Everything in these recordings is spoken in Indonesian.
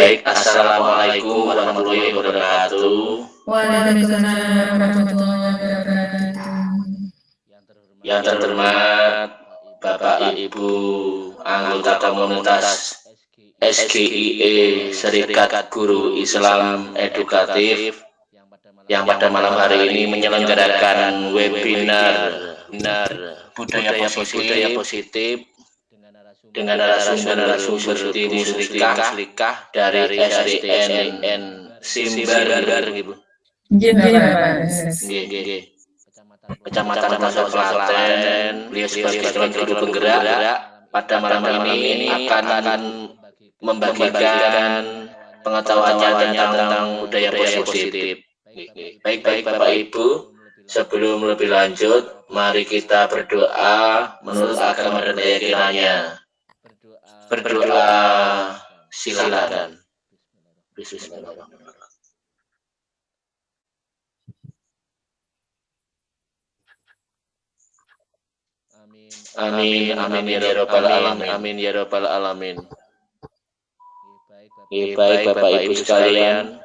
Baik, Assalamualaikum warahmatullahi wabarakatuh. Waalaikumsalam warahmatullahi wabarakatuh. Yang terhormat Bapak Ibu anggota komunitas SGIE Serikat Guru Islam Edukatif yang pada malam hari ini menyelenggarakan webinar budaya positif dengan narasumber seperti muslikah dari SDN Simbar gitu. Kecamatan Pasar Klaten. Beliau sebagai guru penggerak pada malam ini akan membagikan pengetahuannya tentang budaya positif. Baik Bapak Ibu, sebelum lebih lanjut, mari kita berdoa menurut agama dan keyakinannya. Berdoa, silakan. Bismillahirrahmanirrahim. Amin ya rabbal alamin. Baik Bapak Ibu sekalian,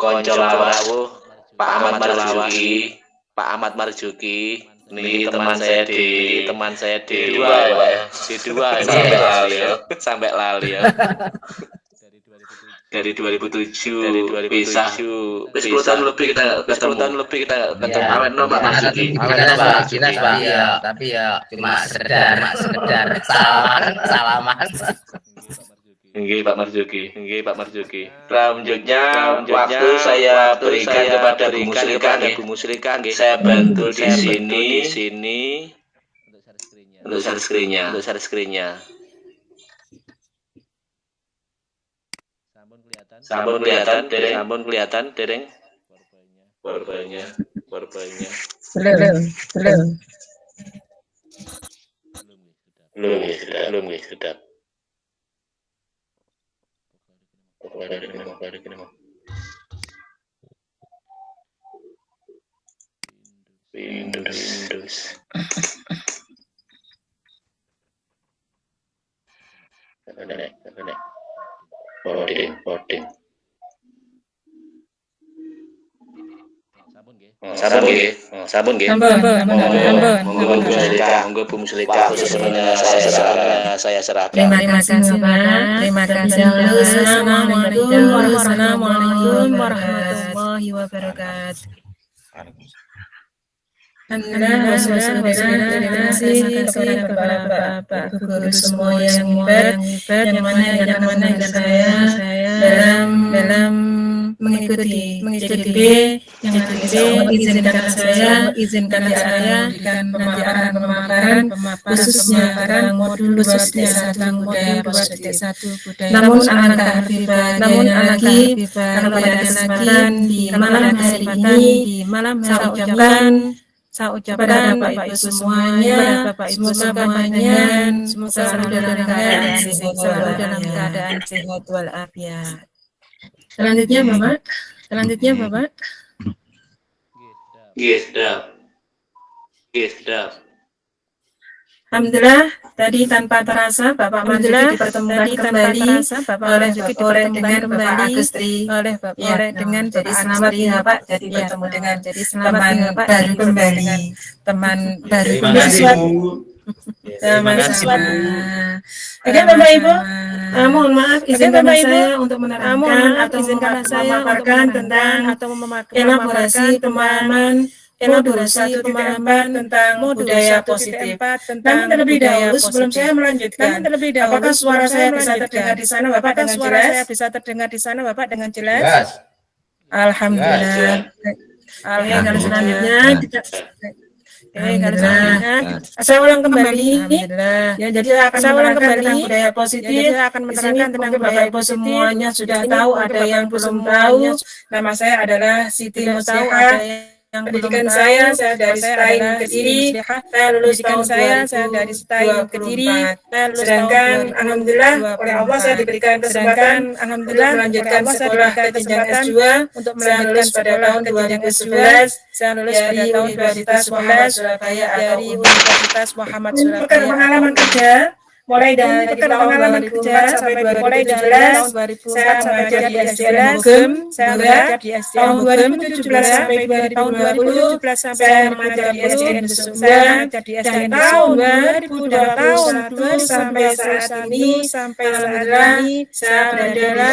konco lawuh, Pak Ahmad Marzuki, ini teman saya di dua sampai lali ya. Dari 2007 pisah 10 tahun lebih kita ketemu awet no Pak Marzuki. Tapi ya cuma sekedar salaman. Nggih Pak Marzuki. Selanjutnya waktu saya berikan kepada Bu Musrika nggih. Saya bantu di sini untuk share screen-nya. Sampun kelihatan, Dereng. Korbannya. Belum, sudah. Windows. Nek. Boarding. Sabun nggih. Monggo Bu Musrika khususnya saya serahkan. Terima kasih Pak. Terima kasih. Assalamualaikum warahmatullahi wabarakatuh. Alhamdulillah, terima kasih kepada Bapak guru semua yang hebat, yang mana saya dalam mengikuti CDB yang izinkan saya memberikan pemaparan khususnya pada modul 2.1 budaya positif. Namun alangkah lebih bahagianya lagi kalau pada kesempatan di malam hari ini saya ucapkan Bapak Ibu semuanya, semoga selalu dalam keadaan sehat walafiat. Selanjutnya Bapak. Sedap. Alhamdulillah, tadi tanpa terasa Bapak Marzuki dipertemukan kembali oleh Bapak Agustri, dengan jadi selamat ya Pak, jadi bertemu dengan teman baru kembali, Terima kasih. Oke Bapak Ibu, mohon maaf izinkan saya untuk menerangkan atau memaparkan tentang elaborasi pemahaman modul 1.4 tentang budaya positif. Namun terlebih dahulu sebelum saya melanjutkan, apakah suara saya bisa terdengar di sana Bapak dengan jelas? Alhamdulillah. Kalau selanjutnya kita saya ulang kembali. Ya, jadi saya ulang kembali tentang budaya positif. Di sini mungkin Bapak Ibu semuanya sudah tahu, ada yang belum tahu. Nama saya adalah Siti Musliha. Pendidikan saya dari STAIN Kediri, saya lulus tahun 2024. Sedangkan alhamdulillah oleh Allah saya diberikan kesempatan untuk melanjutkan sekolah ke jenjang S2. Saya lulus pada tahun 2011 dari Universitas Muhammad Surabaya. Pengalaman kerja mulai dari tahun 2004 sampai 2017 saya mengajar di SDN Bogem, tahun 2017 sampai 2020 saya mengajar di SDN Sumba, dan tahun 2021 sampai saat ini alhamdulillah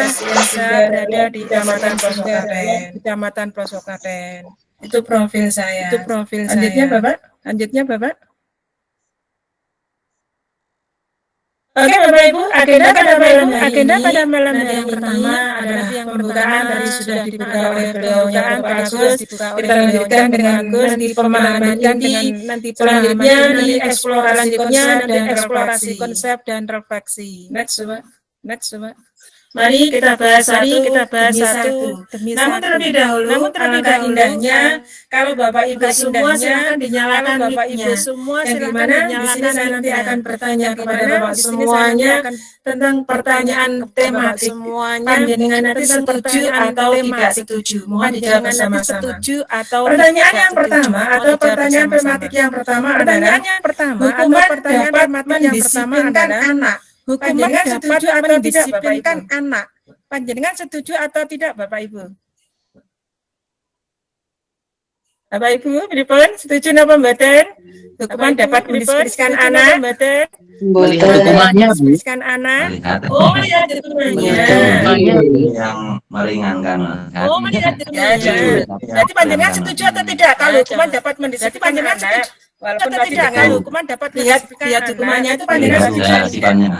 saya berada di Kecamatan Prosokaten. Itu profil saya. Lanjutnya Bapak. Oke Bapak Ibu, agenda pada malam yang pertama adalah yang pembukaan dari sudah dibuka oleh beliaunya Bapak Agus. Kita lanjutkan dengan nanti pemahaman inti, selanjutnya di eksplorasi konsep dan refleksi. Next Bapak. Mari kita bahas satu demi satu. Namun terlebih dahulu, alangkah indahnya kalau Bapak Ibu semua silakan dinyalakan mic-nya. Yang dimana di sini saya nanti akan bertanya kepada Bapak semuanya tentang pertanyaan tematik. Panjenengan nanti setuju atau tidak setuju. Mohon dijawab bersama-sama. Pertanyaan yang pertama atau pertanyaan tematik yang pertama adalah hukuman dapat mendisiplinkan anak. Hukuman dapat mendisiplinkan anak. Panjenengan setuju atau tidak Bapak Ibu? Bapak Ibu, pripun setuju napa mboten? Hukuman dapat mendisiplinkan anak? Melihat hukumannya, Bu. Mendisiplinkan anak? Oh, melihat hukumannya. Yang meringankan. Melihat hukumannya. Berarti panjenengan setuju atau tidak kalau hukuman dapat mendisiplinkan anak? Walaupun tidak, kalau hukuman dapat lihat hukumannya itu panjenengan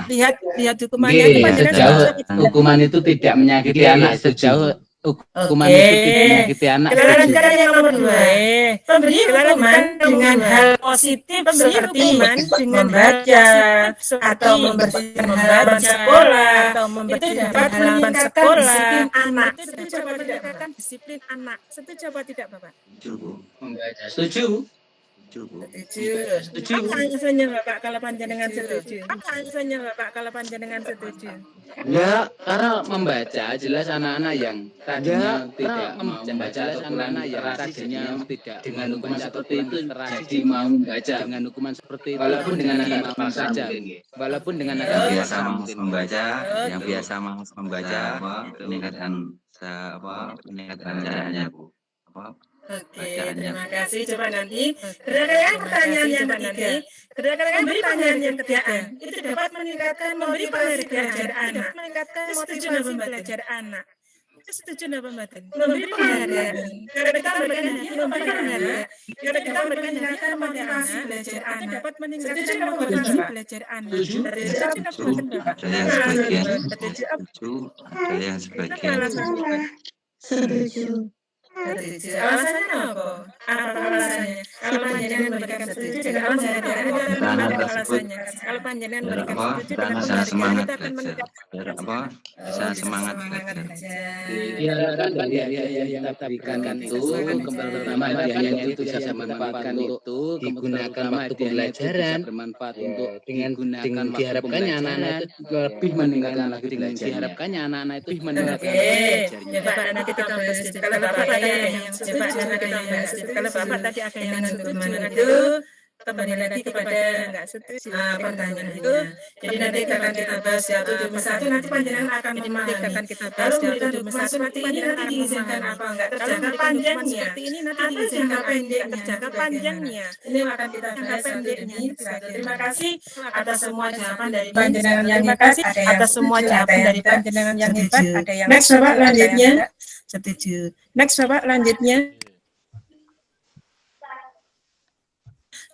lihat hukumannya itu panjenengan hukuman itu tidak menyakiti anak, sejauh hukuman itu tidak menyakiti anak. Cara yang nomor 2, memberi hukuman dengan hal positif seperti membaca atau membersihkan halaman sekolah, itu dapat meningkatkan disiplin anak. Disiplin anak. Setuju apa tidak Bapak? Setuju. Apa alasannya Bapak kalau panjenengan setuju? Ya, karena membaca jelas anak-anak yang tadinya tidak mau membaca anak-anak yang tadinya tidak dengan hukuman seperti itu jadi mau membaca dengan hukuman seperti itu walaupun dengan anak saja. Walaupun dengan anak biasa membaca, yang biasa membaca meningkatkan caranya Bu. Oke, terima kasih. Coba nanti berdasarkan pertanyaan yang ketiga, berdasarkan pertanyaan yang ketiga, itu dapat meningkatkan motivasi belajar anak. Setuju napa belajar anak? Setuju napa mboten? Memberi penghargaan. Kalau kita memberi penghargaan, kalau kita meningkatkan motivasi belajar anak, dapat meningkatkan motivasi belajar anak. Ada yang sebagian. Setuju. Alasannya apa? Apa alasannya? Kalau panjenengan memberikan setuju dengan alasannya. Kalau panjenengan memberikan setuju dengan bisa semangat belajar. Bisa semangat belajar. Yang berikan itu pertama hadiahnya itu bisa bermanfaat untuk digunakan waktu pembelajaran, bermanfaat untuk dengan diharapkannya anak-anak itu lebih meningkatkan lagi dengan diharapkannya anak-anak itu meningkatkan belajarnya. Bapak nanti kita bahas. Kalau Bapak tadi ada yang coba kita bahas. Kalau Bapak tadi ada yang hukuman itu kembali lagi kepada pertanyaan itu. Jadi nanti akan kita bahas satu demi satu. Nanti panjenengan akan memahami. Kalau memberikan hukuman seperti ini nanti diizinkan apa enggak terjangka panjangnya. Seperti ini nanti diizinkan pendeknya. Terjangka panjangnya. Ini akan kita bahas satu demi satu. Terima kasih atas semua jawaban dari panjenengan yang hebat. Atas semua jawaban dari panjenengan yang hebat. Ada yang next Bapak lanjutnya. Setuju. Next Bapak lanjutnya.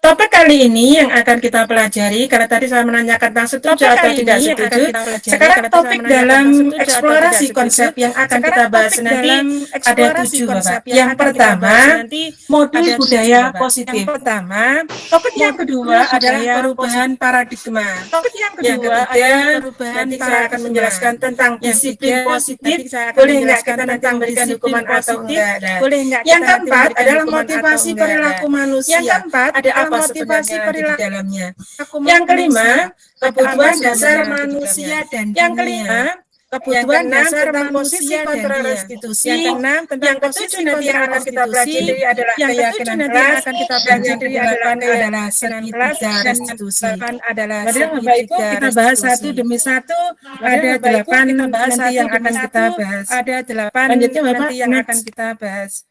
Topik kali ini yang akan kita pelajari, karena tadi saya menanyakan tentang setuju atau tidak setuju, sekarang topik dalam eksplorasi konsep yang akan kita bahas nanti ada 7 Bapak. Yang pertama, modul budaya positif. Topik yang kedua adalah perubahan paradigma. Topik yang ketiga, nanti saya akan menjelaskan tentang disiplin positif. Boleh enggak kita tentang berikan hukuman atau enggak? Yang keempat adalah motivasi perilaku manusia. Yang keempat ada motivasi perilaku di dalamnya. Yang kelima, kebutuhan dasar manusia dan yang kelima, kebutuhan dasar manusia dan restitusi. Yang ketujuh nanti yang akan kita pelajari adalah keyakinan kelas, dan yang kedelapan adalah segitiga restitusi. Jadi Bapak Ibu kita bahas satu demi satu, ada 8 nanti yang akan kita bahas. Ada 8 nanti yang akan kita bahas.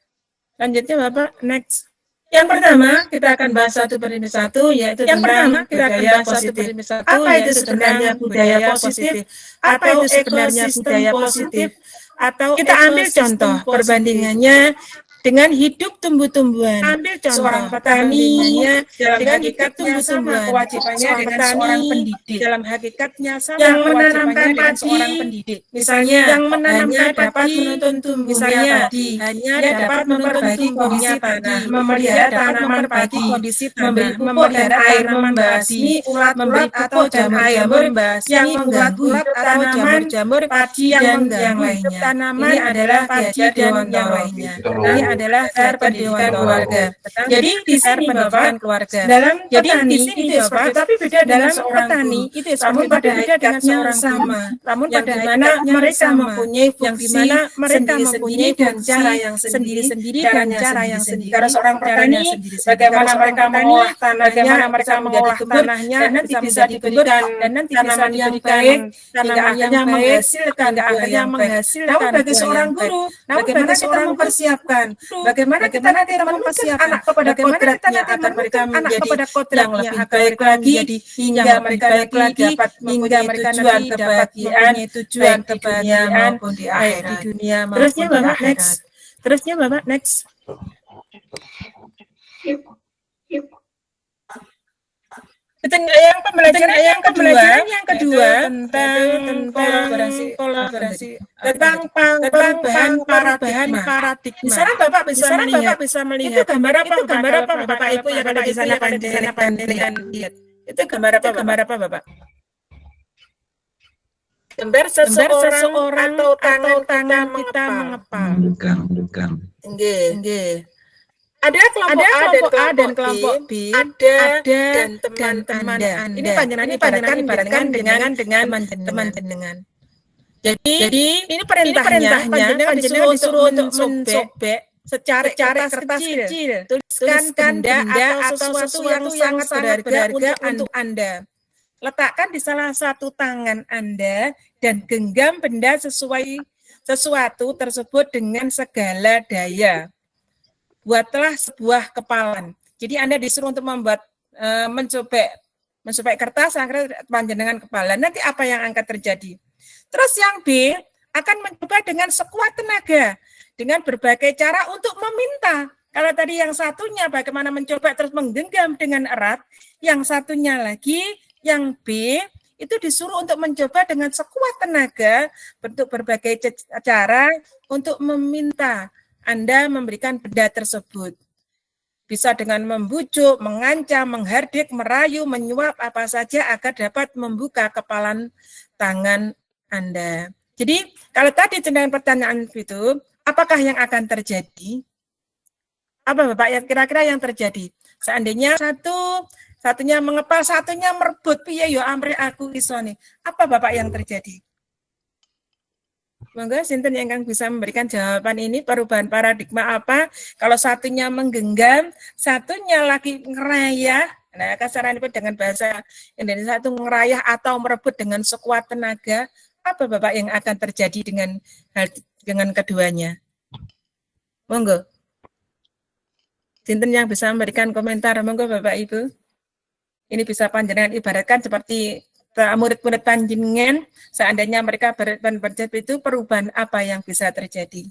Lanjutnya Bapak, next. Yang pertama kita akan bahas satu per satu, yaitu tentang budaya positif. Apa itu sebenarnya budaya positif? Apa itu sebenarnya budaya positif? Atau kita ambil contoh perbandingannya dengan hidup tumbuh-tumbuhan. Ambil contoh seorang petani dengan hakikat tumbuh-tumbuhan, kewajibannya dengan seorang pendidik. Dalam hakikatnya sama yang menanamkan seorang pendidik. Misalnya yang menanamkan dapat menuntun tumbuhnya padi, hanya dapat memperbaiki kondisi tanah, memelihara tanaman padi, kondisi tanah, memelihara air, membasmi ulat-ulat atau jamur-jamur yang mengganggu tanaman padi yang lainnya. Ini adalah padi dan yang lainnya. Adalah pendidikan keluarga. Jadi di sini Bapak keluarga. Dalam petani itu Bapak, tapi beda dalam petani itu namun pada hakikatnya sama. Namun pada mana mereka mempunyai fungsi sendiri-sendiri dan cara yang sendiri-sendiri dan cara yang sendiri. Kalau seorang petani, bagaimana mereka mengolah tanahnya, bagaimana mereka mengolah tanahnya, dan nanti bisa diberikan dan nanti tanaman yang baik, tanaman yang menghasilkan, namun bagi seorang guru, bagaimana kita mempersiapkan, bagaimana kita nanti mempersiapkan anak kepada kodratnya agar mereka menjadi yang lebih baik lagi, hingga mereka dapat mempunyai tujuan kebahagiaan di dunia maupun di akhirat. Terusnya Bapak next. Terusnya Bapak next. Yang pembelajaran yang kedua tentang kolaborasi tentang perubahan paradigma. Di sana Bapak bisa melihat itu gambar apa Bapak Ibu yang ada di sana pandai lihat. Itu gambar apa Bapak? Gambar seseorang atau tangan kita mengepal. Nggih. Ada kelompok A dan kelompok B, ada dan teman-teman Anda. Ini panjenengan dengan teman jenengan. Jadi ini perintahnya panjenengan disuruh untuk mensobek secara kertas kecil. Tuliskan benda atau sesuatu yang sangat berharga untuk Anda. Letakkan di salah satu tangan Anda dan genggam benda sesuatu tersebut dengan segala daya. Buatlah sebuah kepalan. Jadi Anda disuruh untuk membuat mensobek kertas, akhirnya panjenengan kepalan. Nanti apa yang akan terjadi? Terus yang B akan mencoba dengan sekuat tenaga, dengan berbagai cara untuk meminta. Kalau tadi yang satunya bagaimana mencoba terus menggenggam dengan erat, yang satunya lagi, yang B itu disuruh untuk mencoba dengan sekuat tenaga, bentuk berbagai cara untuk meminta Anda memberikan benda tersebut. Bisa dengan membujuk, mengancam, menghardik, merayu, menyuap, apa saja agar dapat membuka kepalan tangan Anda. Jadi, kalau tadi dengan pertanyaan itu, apakah yang akan terjadi? Apa Bapak yang kira-kira yang terjadi? Seandainya satunya mengepal, satunya merebut, piye yo amri aku isone. Apa Bapak yang terjadi? Monggo sinten yang bisa memberikan jawaban ini, perubahan paradigma apa? Kalau satunya menggenggam, satunya lagi ngerayah. Nah, kasaran itu dengan bahasa Indonesia itu ngerayah atau merebut dengan sekuat tenaga. Apa Bapak yang akan terjadi dengan keduanya? Monggo. Sinten yang bisa memberikan komentar? Monggo Bapak Ibu. Ini bisa panjenengan ibaratkan seperti murid-murid panjenengan, seandainya mereka berjaya itu, perubahan apa yang bisa terjadi?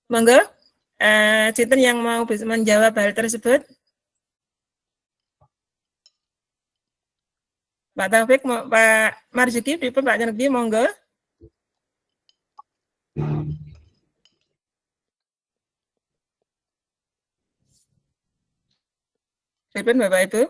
Monggo, sinten yang mau bisa menjawab hal tersebut? Pak Taufik, Pak Marzuki, Pak Janegdi, monggo. Bapak Ibu,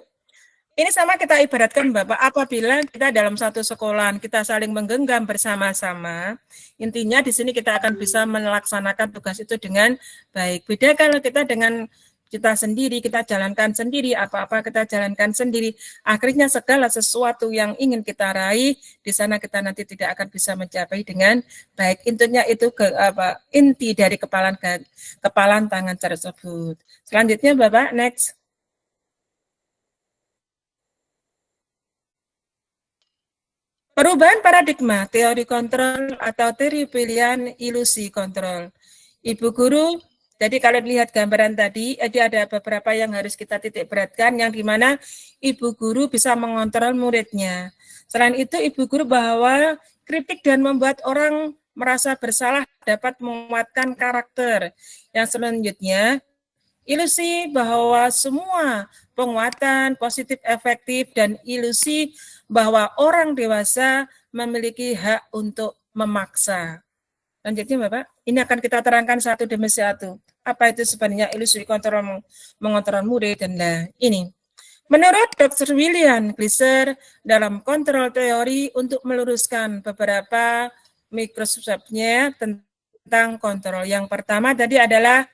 ini sama kita ibaratkan Bapak, apabila kita dalam satu sekolahan kita saling menggenggam bersama-sama, intinya di sini kita akan bisa melaksanakan tugas itu dengan baik. Beda kalau kita dengan kita sendiri, kita jalankan sendiri, apa-apa kita jalankan sendiri. Akhirnya segala sesuatu yang ingin kita raih, di sana kita nanti tidak akan bisa mencapai dengan baik. Intinya itu inti dari kepalan tangan tersebut. Selanjutnya Bapak, next. Perubahan paradigma, teori kontrol atau teori pilihan ilusi kontrol. Ibu guru, jadi kalau lihat gambaran tadi, ada beberapa yang harus kita titik beratkan, yang dimana ibu guru bisa mengontrol muridnya. Selain itu, ibu guru bahwa kritik dan membuat orang merasa bersalah dapat menguatkan karakter. Yang selanjutnya, ilusi bahwa semua penguatan positif efektif dan ilusi bahwa orang dewasa memiliki hak untuk memaksa. Lanjutnya Bapak, ini akan kita terangkan satu demi satu. Apa itu sebenarnya ilusi kontrol mengontrol murid dan ini. Menurut Dr. William Gleiser dalam kontrol teori untuk meluruskan beberapa mikrosubnya tentang kontrol. Yang pertama tadi adalah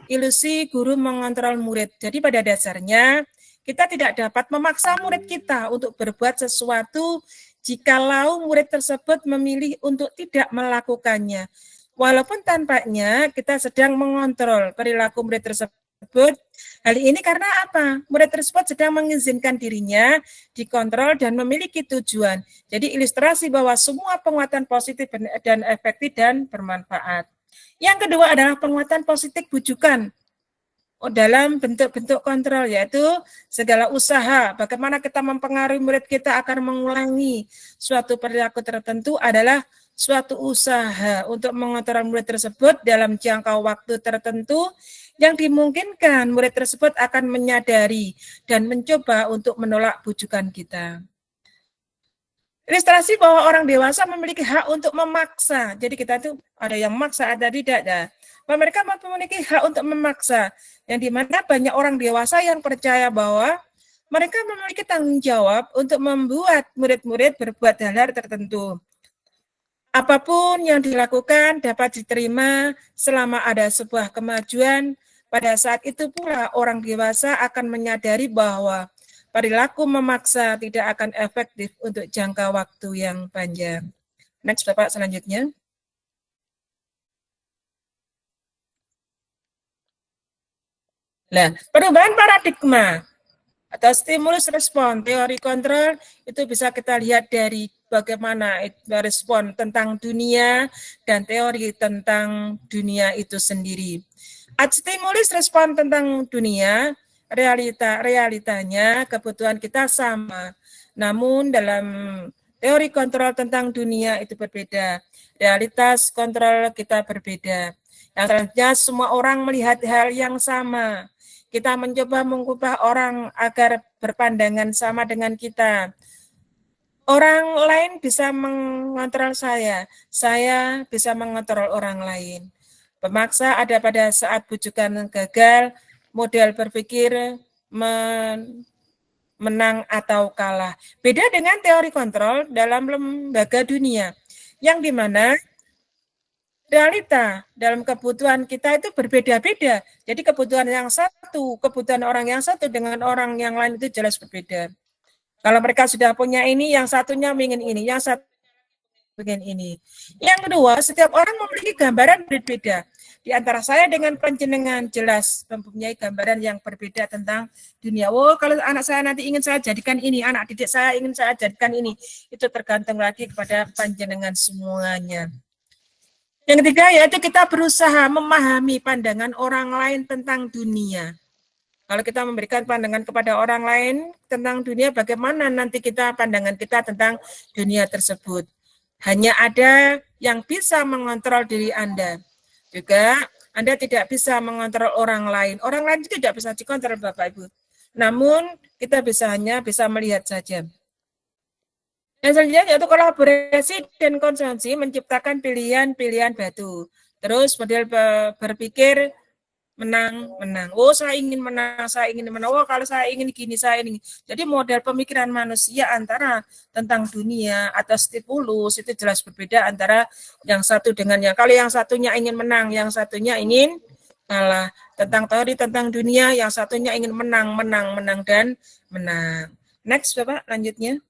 ilusi guru mengontrol murid. Jadi pada dasarnya kita tidak dapat memaksa murid kita untuk berbuat sesuatu jikalau murid tersebut memilih untuk tidak melakukannya. Walaupun tampaknya kita sedang mengontrol perilaku murid tersebut, hal ini karena apa? Murid tersebut sedang mengizinkan dirinya dikontrol dan memiliki tujuan. Jadi ilustrasi bahwa semua penguatan positif dan efektif dan bermanfaat. Yang kedua adalah penguatan positif bujukan. Dalam bentuk-bentuk kontrol, yaitu segala usaha bagaimana kita mempengaruhi murid kita akan mengulangi suatu perilaku tertentu adalah suatu usaha untuk mengontrol murid tersebut dalam jangka waktu tertentu yang dimungkinkan murid tersebut akan menyadari dan mencoba untuk menolak bujukan kita. Ilustrasi bahwa orang dewasa memiliki hak untuk memaksa. Jadi kita itu ada yang memaksa, ada tidak. Ya. Mereka memiliki hak untuk memaksa. Yang dimana banyak orang dewasa yang percaya bahwa mereka memiliki tanggung jawab untuk membuat murid-murid berbuat hal-hal tertentu. Apapun yang dilakukan dapat diterima selama ada sebuah kemajuan. Pada saat itu pula orang dewasa akan menyadari bahwa perilaku memaksa tidak akan efektif untuk jangka waktu yang panjang. Next, Bapak, selanjutnya. Nah, perubahan paradigma atau stimulus respon, teori kontrol, itu bisa kita lihat dari bagaimana respon tentang dunia dan teori tentang dunia itu sendiri. Stimulus respon tentang dunia, realitanya kebutuhan kita sama. Namun dalam teori kontrol tentang dunia itu berbeda. Realitas kontrol kita berbeda. Yang selanjutnya semua orang melihat hal yang sama. Kita mencoba mengubah orang agar berpandangan sama dengan kita. Orang lain bisa mengontrol saya bisa mengontrol orang lain. Pemaksa ada pada saat bujukan gagal, model berpikir menang atau kalah. Beda dengan teori kontrol dalam lembaga dunia, yang dimana realita dalam kebutuhan kita itu berbeda-beda. Jadi kebutuhan yang satu, kebutuhan orang yang satu dengan orang yang lain itu jelas berbeda. Kalau mereka sudah punya ini, yang satunya ingin ini, yang satu ingin ini. Yang kedua, setiap orang memiliki gambaran berbeda. Di antara saya dengan panjenengan jelas mempunyai gambaran yang berbeda tentang dunia. Oh, kalau anak saya nanti ingin saya jadikan ini, anak didik saya ingin saya jadikan ini. Itu tergantung lagi kepada panjenengan semuanya. Yang ketiga yaitu kita berusaha memahami pandangan orang lain tentang dunia. Kalau kita memberikan pandangan kepada orang lain tentang dunia, bagaimana nanti pandangan kita tentang dunia tersebut. Hanya ada yang bisa mengontrol diri Anda. Juga Anda tidak bisa mengontrol orang lain. Orang lain tidak bisa dikontrol Bapak Ibu. Namun kita hanya bisa melihat saja. Yang selanjutnya yaitu kolaborasi dan konsumsi menciptakan pilihan-pilihan batu. Terus model berpikir menang. Oh, saya ingin menang. Oh, kalau saya ingin gini, saya ingin. Jadi model pemikiran manusia antara tentang dunia atau stimulus itu jelas berbeda antara yang satu dengan yang. Kalau yang satunya ingin menang, yang satunya ingin kalah. Tentang teori tentang dunia, yang satunya ingin menang, dan menang. Next, Bapak, lanjutnya.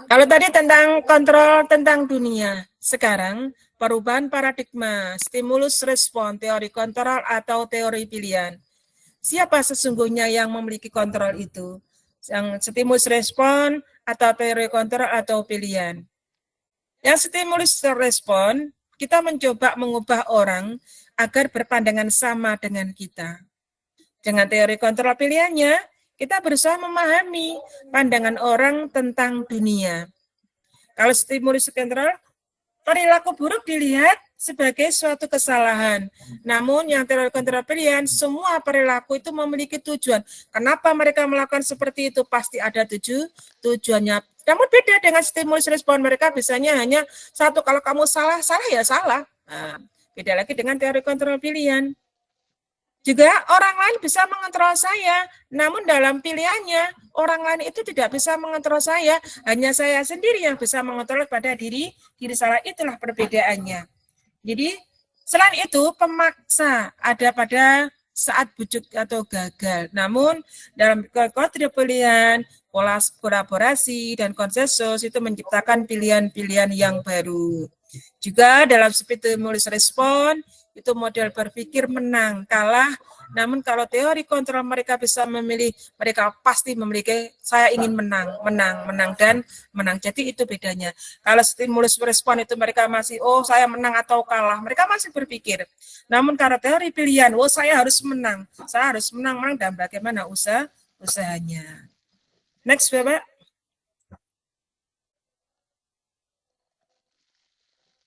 Kalau tadi tentang kontrol tentang dunia, sekarang perubahan paradigma, stimulus respon, teori kontrol atau teori pilihan. Siapa sesungguhnya yang memiliki kontrol itu? Yang stimulus respon atau teori kontrol atau pilihan? Yang stimulus respon, kita mencoba mengubah orang agar berpandangan sama dengan kita. Dengan teori kontrol pilihannya, kita berusaha memahami pandangan orang tentang dunia. Kalau stimulus kontrol, perilaku buruk dilihat sebagai suatu kesalahan. Namun yang teori kontrol pilihan, semua perilaku itu memiliki tujuan. Kenapa mereka melakukan seperti itu? Pasti ada tujuannya. Namun beda dengan stimulus respon, mereka biasanya hanya satu, kalau kamu salah ya salah. Nah, beda lagi dengan teori kontrol pilihan. Juga orang lain bisa mengontrol saya, namun dalam pilihannya, orang lain itu tidak bisa mengontrol saya, hanya saya sendiri yang bisa mengontrol pada diri saya, itulah perbedaannya. Jadi, selain itu, pemaksa ada pada saat bujuk atau gagal. Namun, dalam kontrol pilihan, kolaborasi, dan konsensus itu menciptakan pilihan-pilihan yang baru. Juga dalam stimulus respon, itu model berpikir menang, kalah. Namun kalau teori kontrol mereka bisa memilih, mereka pasti memiliki saya ingin menang, dan menang. Jadi itu bedanya. Kalau stimulus respon itu mereka masih, saya menang atau kalah. Mereka masih berpikir. Namun kalau teori pilihan, saya harus menang. Saya harus menang, dan bagaimana usahanya. Next, Bapak.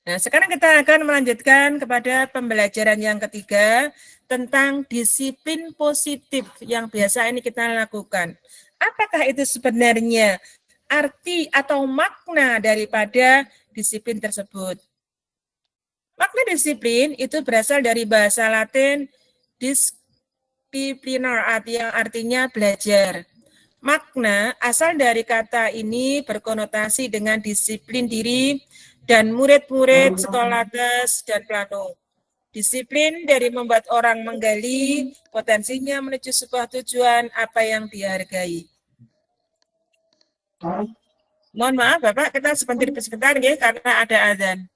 Nah, sekarang kita akan melanjutkan kepada pembelajaran yang ketiga tentang disiplin positif yang biasa ini kita lakukan. Apakah itu sebenarnya arti atau makna daripada disiplin tersebut? Makna disiplin itu berasal dari bahasa Latin disciplinar, yang artinya belajar. Makna asal dari kata ini berkonotasi dengan disiplin diri dan murid-murid sekolah tes dan plano. Disiplin dari membuat orang menggali potensinya menuju sebuah tujuan apa yang dihargai. Mohon maaf Bapak, kita sebentar ya, karena ada azan.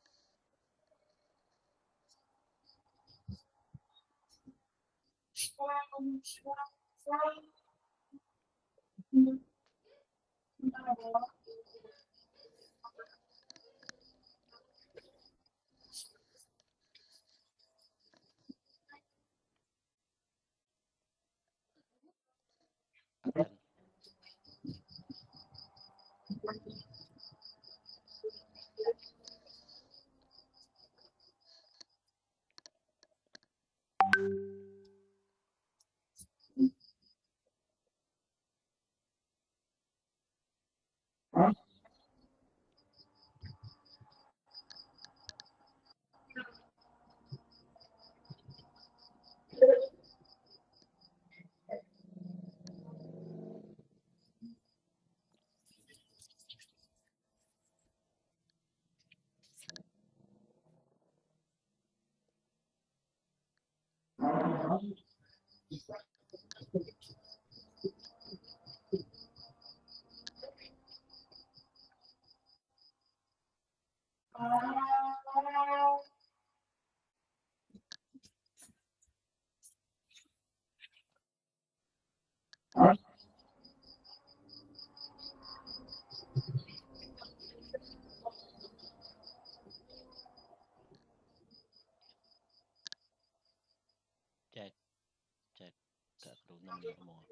Cek gak kerunung ya ngomong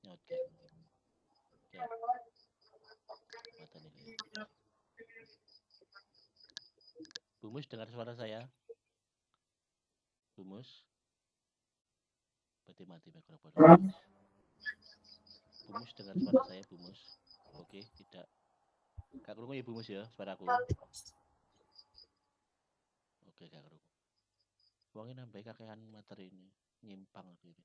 nyocek cek mata nih. Bumus dengar suara saya? Bumus? Berarti mati mikrofon. Bumus dengar suara saya, Bumus? Oke, tidak. Gak kerungu ya Bumus ya suaraku? Oke, gak kerungu. Uangnya nambah kakean materi ini, nyimpang gitu.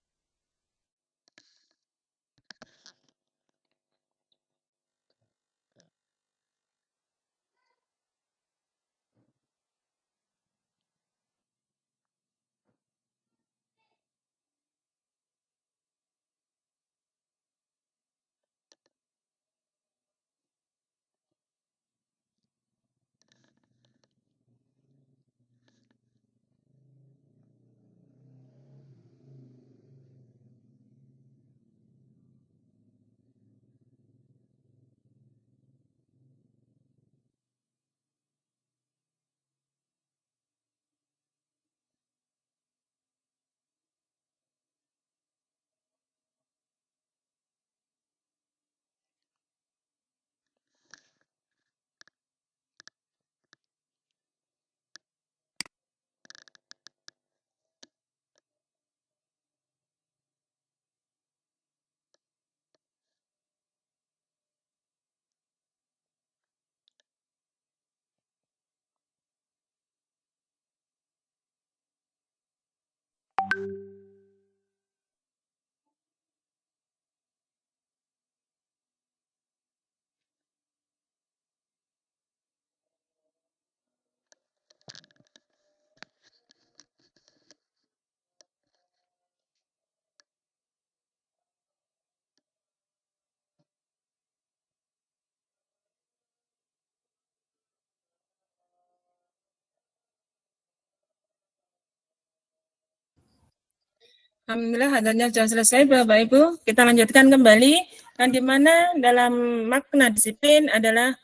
Alhamdulillah hadirnya sudah selesai Bapak Ibu. Kita lanjutkan kembali. Dan di mana dalam makna disiplin adalah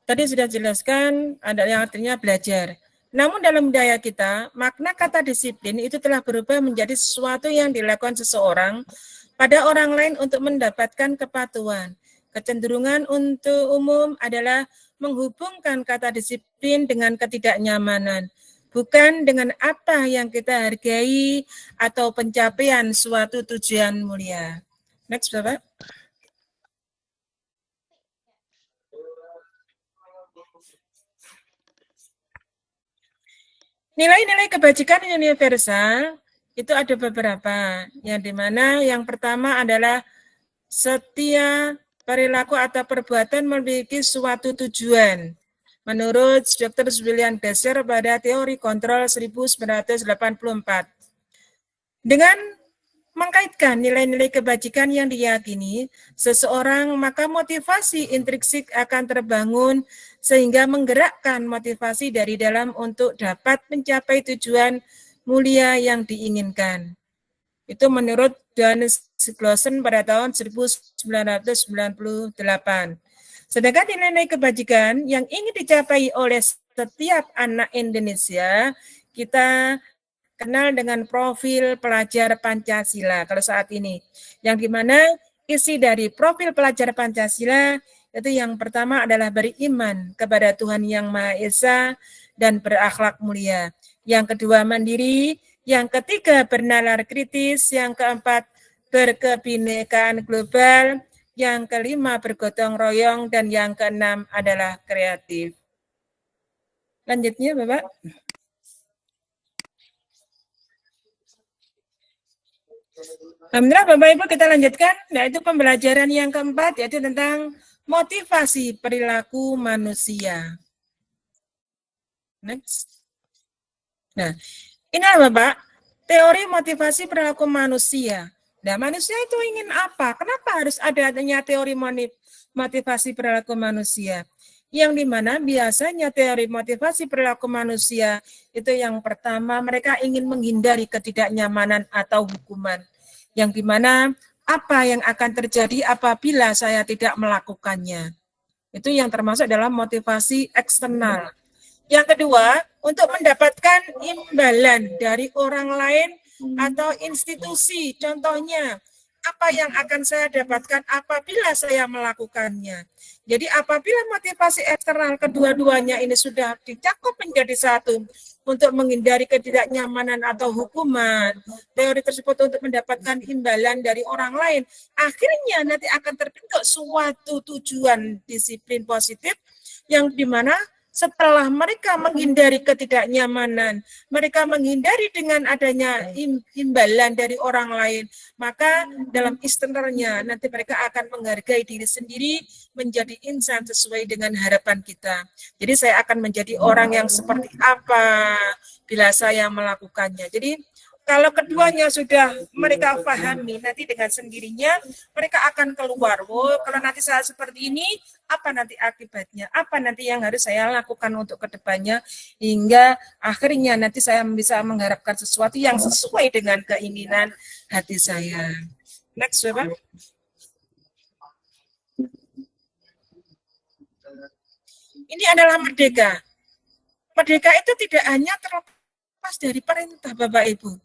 tadi sudah jelaskan ada yang artinya belajar. Namun dalam budaya kita, makna kata disiplin itu telah berubah menjadi sesuatu yang dilakukan seseorang pada orang lain untuk mendapatkan kepatuhan. Kecenderungan untuk umum adalah menghubungkan kata disiplin dengan ketidaknyamanan, bukan dengan apa yang kita hargai atau pencapaian suatu tujuan mulia. Next, Bapak. Nilai-nilai kebajikan universal itu ada beberapa, yang dimana yang pertama adalah setiap perilaku atau perbuatan memiliki suatu tujuan. Menurut Dr. William Glasser pada teori kontrol 1984. Dengan mengkaitkan nilai-nilai kebajikan yang diyakini seseorang, maka motivasi intrinsik akan terbangun sehingga menggerakkan motivasi dari dalam untuk dapat mencapai tujuan mulia yang diinginkan. Itu menurut Johannes Glossen pada tahun 1998. Sedangkan nilai-nilai kebajikan yang ingin dicapai oleh setiap anak Indonesia, kita kenal dengan profil pelajar Pancasila kalau saat ini. Yang dimana isi dari profil pelajar Pancasila itu yang pertama adalah beriman kepada Tuhan Yang Maha Esa dan berakhlak mulia. Yang kedua mandiri, yang ketiga bernalar kritis, yang keempat berkebinekaan global, yang kelima bergotong royong, dan yang keenam adalah kreatif. Lanjutnya Bapak. Alhamdulillah Bapak Ibu kita lanjutkan, yaitu pembelajaran yang keempat, yaitu tentang motivasi perilaku manusia. Next. Nah, inilah Bapak, teori motivasi perilaku manusia. Nah, manusia itu ingin apa? Kenapa harus adanya teori motivasi perilaku manusia? Yang dimana biasanya teori motivasi perilaku manusia itu yang pertama mereka ingin menghindari ketidaknyamanan atau hukuman. Yang dimana apa yang akan terjadi apabila saya tidak melakukannya. Itu yang termasuk dalam motivasi eksternal. Yang kedua, untuk mendapatkan imbalan dari orang lain atau institusi, contohnya apa yang akan saya dapatkan apabila saya melakukannya. Jadi apabila motivasi eksternal kedua-duanya ini sudah dicakup menjadi satu untuk menghindari ketidaknyamanan atau hukuman, teori tersebut untuk mendapatkan imbalan dari orang lain, akhirnya nanti akan terbentuk suatu tujuan disiplin positif yang dimana setelah mereka menghindari ketidaknyamanan, mereka menghindari dengan adanya imbalan dari orang lain, maka dalam istiqomahnya nanti mereka akan menghargai diri sendiri, menjadi insan sesuai dengan harapan kita. Jadi saya akan menjadi orang yang seperti apa bila saya melakukannya. Jadi kalau keduanya sudah mereka pahami, nanti dengan sendirinya mereka akan keluar. Oh, kalau nanti saya seperti ini, apa nanti akibatnya? Apa nanti yang harus saya lakukan untuk kedepannya? Hingga akhirnya nanti saya bisa mengharapkan sesuatu yang sesuai dengan keinginan hati saya. Next, Bapak. Ini adalah merdeka. Merdeka itu tidak hanya terlepas dari perintah Bapak Ibu.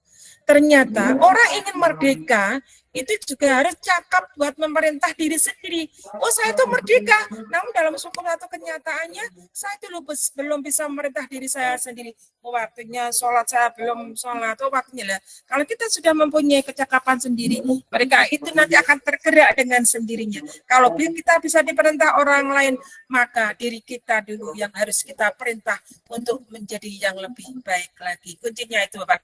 Ternyata orang ingin merdeka itu juga harus cakap buat memerintah diri sendiri. Oh, saya itu merdeka, namun dalam syukur atau kenyataannya saya itu belum bisa memerintah diri saya sendiri. Oh, waktunya sholat saya belum sholat, oh waktunya lah. Kalau kita sudah mempunyai kecakapan sendiri, mereka itu nanti akan tergerak dengan sendirinya. Kalau kita bisa diperintah orang lain, maka diri kita dulu yang harus kita perintah untuk menjadi yang lebih baik lagi. Kuncinya itu, Bapak.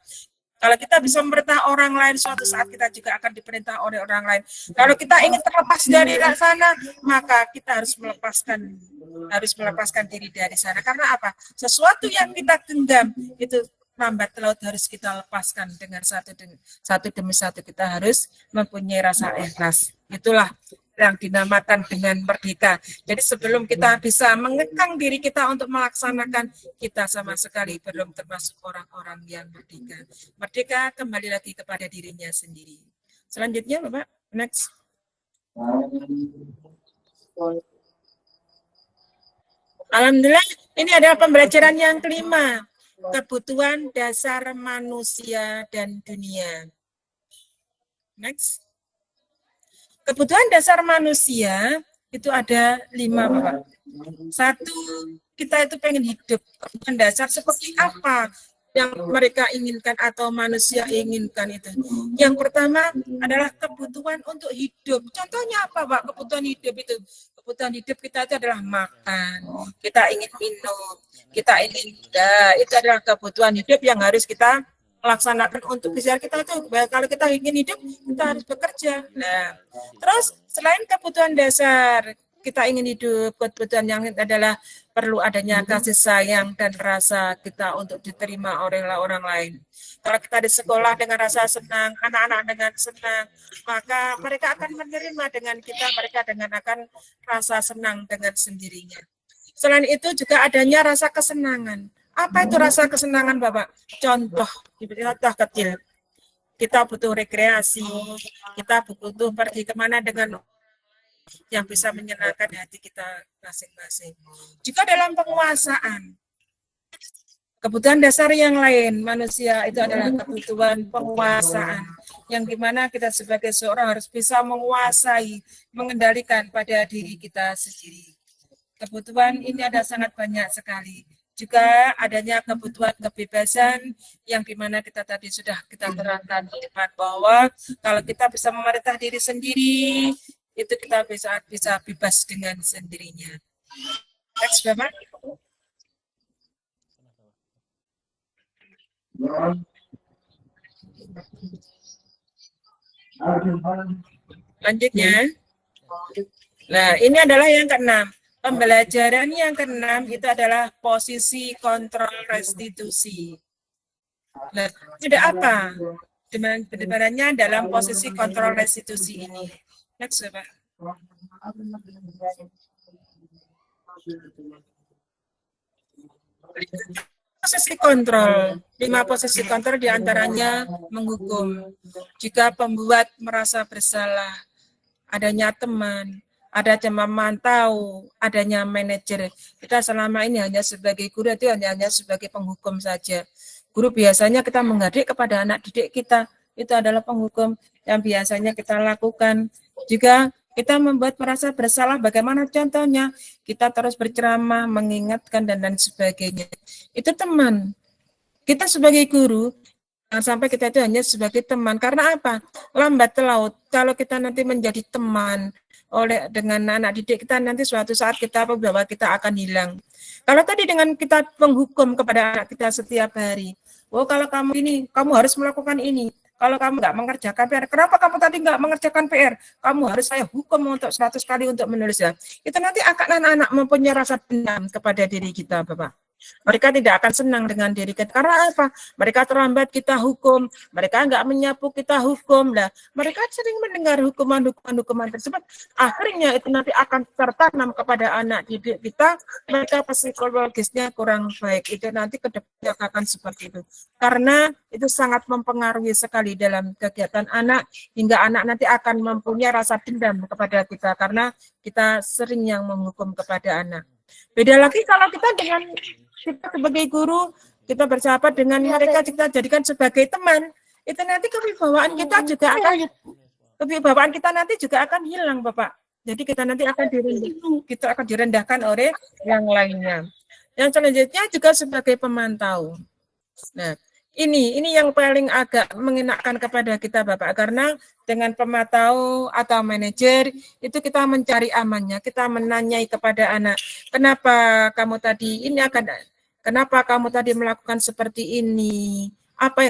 Kalau kita bisa memerintah orang lain, suatu saat kita juga akan diperintah oleh orang lain. Kalau kita ingin terlepas dari sana, maka kita harus melepaskan diri dari sana. Karena apa? Sesuatu yang kita genggam itu lambat laut harus kita lepaskan dengan satu demi satu. Kita harus mempunyai rasa ikhlas. Itulah yang dinamakan dengan merdeka. Jadi sebelum kita bisa mengekang diri kita untuk melaksanakan, kita sama sekali belum termasuk orang-orang yang merdeka. Merdeka kembali lagi kepada dirinya sendiri. Selanjutnya Bapak, next. Alhamdulillah, ini adalah pembelajaran yang kelima. Kebutuhan dasar manusia dan dunia. Next. Kebutuhan dasar manusia itu ada 5, Bapak. 1, kita itu pengen hidup. Kebutuhan dasar seperti apa yang mereka inginkan atau manusia inginkan itu. Yang pertama adalah kebutuhan untuk hidup. Contohnya apa, Pak? Kebutuhan hidup itu. Kebutuhan hidup kita itu adalah makan, kita ingin minum, kita ingin itu adalah kebutuhan hidup yang harus kita laksanakan untuk bisa kita itu. Kalau kita ingin hidup, kita harus bekerja. Nah, terus selain kebutuhan dasar, kita ingin hidup, kebutuhan yang adalah perlu adanya kasih sayang dan rasa kita untuk diterima oleh orang lain. Kalau kita di sekolah dengan rasa senang, anak-anak dengan senang, maka mereka akan menerima dengan kita, mereka dengan akan rasa senang dengan sendirinya. Selain itu juga adanya rasa kesenangan. Apa itu rasa kesenangan, Bapak? Contoh kecil. Kita butuh rekreasi, kita butuh pergi kemana dengan yang bisa menyenangkan hati kita masing-masing. Juga dalam penguasaan, kebutuhan dasar yang lain manusia itu adalah kebutuhan penguasaan, yang dimana kita sebagai seorang harus bisa menguasai, mengendalikan pada diri kita sendiri. Kebutuhan ini ada sangat banyak sekali. Juga adanya kebutuhan kebebasan yang dimana kita tadi sudah kita terangkan di depan bahwa kalau kita bisa memerintah diri sendiri, itu kita bisa bebas dengan sendirinya. Next, Bapak. Lanjutnya. Nah, ini adalah yang keenam. Pembelajaran yang keenam itu adalah posisi kontrol restitusi. Nah, tidak apa penyebarannya dalam posisi kontrol restitusi ini. Next, Bapak. Posisi kontrol, 5 posisi kontrol diantaranya menghukum. Jika pembuat merasa bersalah, adanya teman, ada memantau, adanya manajer. Kita selama ini hanya sebagai guru itu hanya sebagai penghukum saja. Guru biasanya kita mengadik kepada anak didik kita, itu adalah penghukum yang biasanya kita lakukan. Juga kita membuat merasa bersalah, bagaimana contohnya? Kita terus berceramah, mengingatkan, dan sebagainya. Itu teman. Kita sebagai guru, jangan sampai kita itu hanya sebagai teman. Karena apa? Lambat laut, kalau kita nanti menjadi teman dengan anak didik kita, nanti suatu saat kita bahwa kita akan hilang. Kalau tadi dengan kita menghukum kepada anak kita setiap hari, oh kalau kamu ini, kamu harus melakukan ini. Kalau kamu nggak mengerjakan PR, kenapa kamu tadi nggak mengerjakan PR? Kamu harus saya hukum untuk 100 kali untuk menulisnya. Itu nanti akan anak-anak mempunyai rasa dendam kepada diri kita, Bapak. Mereka tidak akan senang dengan diri kita. Karena apa? Mereka terlambat kita hukum, mereka nggak menyapu kita hukum. Lah, mereka sering mendengar hukuman tersebut. Akhirnya itu nanti akan tertanam kepada anak didik kita. Mereka psikologisnya kurang baik. Itu nanti ke depannya akan seperti itu. Karena itu sangat mempengaruhi sekali dalam kegiatan anak, hingga anak nanti akan mempunyai rasa dendam kepada kita karena kita sering yang menghukum kepada anak. Beda lagi kalau kita dengan kita sebagai guru, kita bersahabat dengan mereka, kita jadikan sebagai teman, itu nanti kewibawaan kita nanti juga akan hilang, Bapak. Jadi kita nanti akan direndahkan oleh yang lainnya. Yang selanjutnya juga sebagai pemantau. Nah, ini yang paling agak mengenakkan kepada kita, Bapak, karena dengan pemantau atau manajer itu kita mencari amannya, kita menanyai kepada anak, kenapa kamu tadi melakukan seperti ini?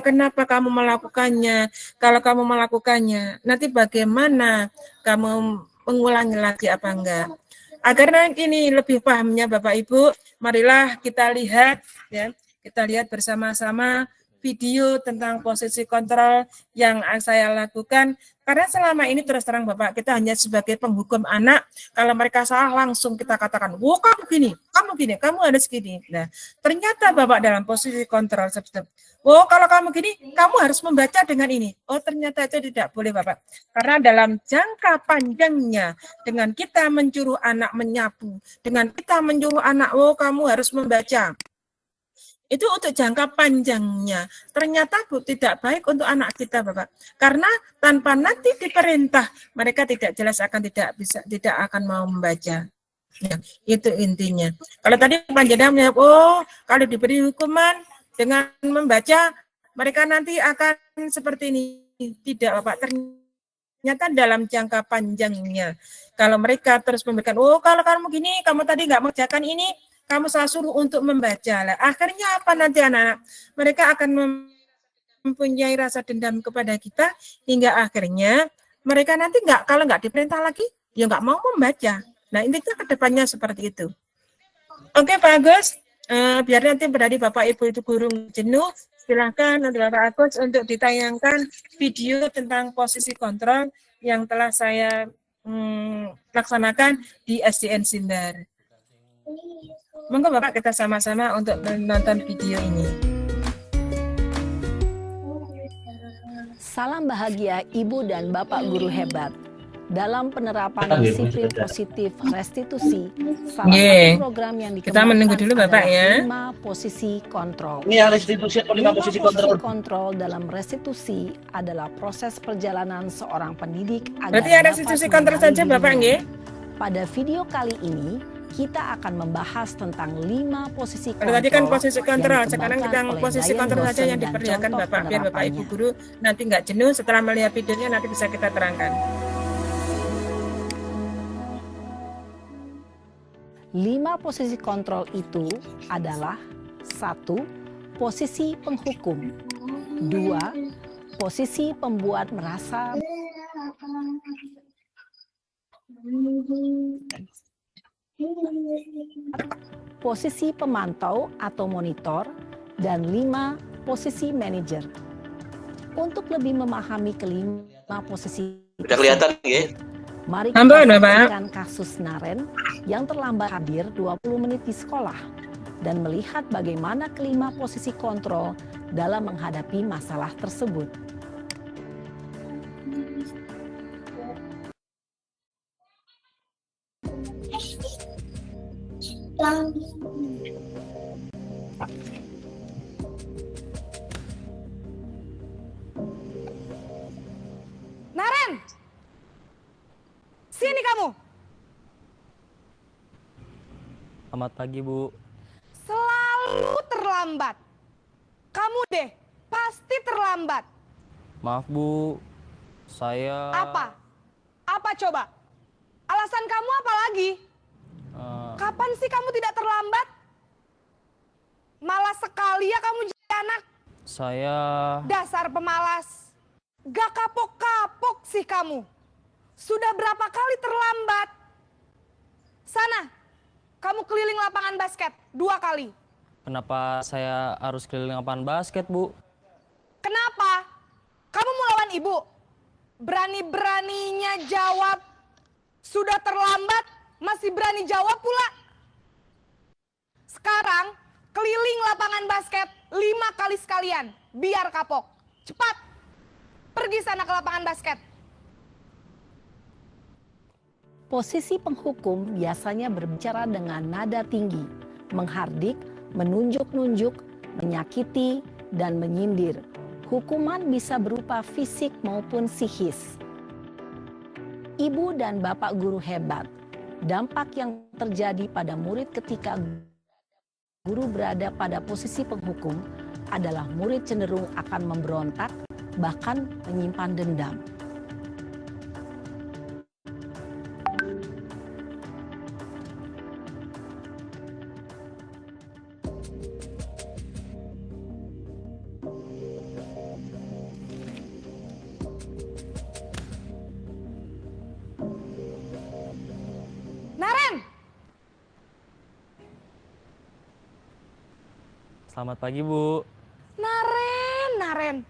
Kenapa kamu melakukannya? Kalau kamu melakukannya, nanti bagaimana kamu mengulangi lagi apa enggak? Agar ini lebih pahamnya, Bapak Ibu, marilah kita lihat ya. Kita lihat bersama-sama video tentang posisi kontrol yang saya lakukan. Karena selama ini terus terang Bapak, kita hanya sebagai penghukum anak. Kalau mereka salah langsung kita katakan, "Wah, kamu gini, kamu harus gini." Nah, ternyata Bapak dalam posisi kontrol seperti, "Oh, kalau kamu gini, kamu harus membaca dengan ini." Oh, ternyata itu tidak boleh Bapak. Karena dalam jangka panjangnya, dengan kita menyuruh anak menyapu, dengan kita menyuruh anak, "Oh, kamu harus membaca." Itu untuk jangka panjangnya. Ternyata tidak baik untuk anak kita, Bapak. Karena tanpa nanti diperintah, mereka tidak jelas tidak akan mau membaca. Ya, itu intinya. Kalau tadi Panjenengan menjawab, oh, kalau diberi hukuman dengan membaca, mereka nanti akan seperti ini. Tidak, Bapak. Ternyata dalam jangka panjangnya. Kalau mereka terus memberikan, oh, kalau kamu gini, kamu tadi nggak mengerjakan ini, kamu saya suruh untuk membaca. Lah, akhirnya apa nanti anak-anak? Mereka akan mempunyai rasa dendam kepada kita hingga akhirnya mereka nanti kalau nggak diperintah lagi, ya nggak mau membaca. Nah, intinya ke depannya seperti itu. Oke, Pak Agus, biar nanti berarti Bapak Ibu itu guru jenuh, silahkan untuk Bapak Agus untuk ditayangkan video tentang posisi kontrol yang telah saya laksanakan di SDN Sindar. Monggo Bapak, kita sama-sama untuk menonton video ini. Salam bahagia Ibu dan Bapak guru hebat. Dalam penerapan disiplin positif restitusi, salah satu program yang dikembangkan kita menunggu dulu Bapak ya. 5 posisi kontrol. Ini yang restitusi atau 5 posisi kontrol? Kontrol dalam restitusi adalah proses perjalanan seorang pendidik agar berarti ada restitusi kontrol saja Bapak nggih? Pada video kali ini kita akan membahas tentang 5 posisi kontrol. Kalau tadi kan posisi kontrol, sekarang kita posisi kontrol saja yang diperlihatkan Bapak, biar Bapak Ibu guru nanti nggak jenuh setelah melihat videonya, nanti bisa kita terangkan. 5 posisi kontrol itu adalah 1. Posisi penghukum. 2. Posisi pembuat merasa. Posisi pemantau atau monitor, dan 5 posisi manajer. Untuk lebih memahami kelima posisi Udah kelihatan ya? Mari kita saksikan kasus Naren yang terlambat hadir 20 menit di sekolah dan melihat bagaimana kelima posisi kontrol dalam menghadapi masalah tersebut. Naren! Sini kamu! Selamat pagi, Bu. Selalu terlambat. Kamu deh, pasti terlambat. Maaf, Bu. Saya... Apa? Apa coba? Alasan kamu apa lagi? Kapan sih kamu tidak terlambat? Malas sekali ya kamu jadi anak. Saya... Dasar pemalas. Gak kapok-kapok sih kamu. Sudah berapa kali terlambat? Sana, kamu keliling lapangan basket 2 kali. Kenapa saya harus keliling lapangan basket, Bu? Kenapa? Kamu mau lawan ibu? Berani-beraninya jawab. Sudah terlambat, masih berani jawab pula. Sekarang, keliling lapangan basket 5 kali sekalian. Biar kapok. Cepat, pergi sana ke lapangan basket. Posisi penghukum biasanya berbicara dengan nada tinggi, menghardik, menunjuk-nunjuk, menyakiti, dan menyindir. Hukuman bisa berupa fisik maupun psikis. Ibu dan Bapak guru hebat, dampak yang terjadi pada murid ketika guru berada pada posisi penghukum adalah murid cenderung akan memberontak, bahkan menyimpan dendam. Naren! Selamat pagi, Bu. Naren! Naren.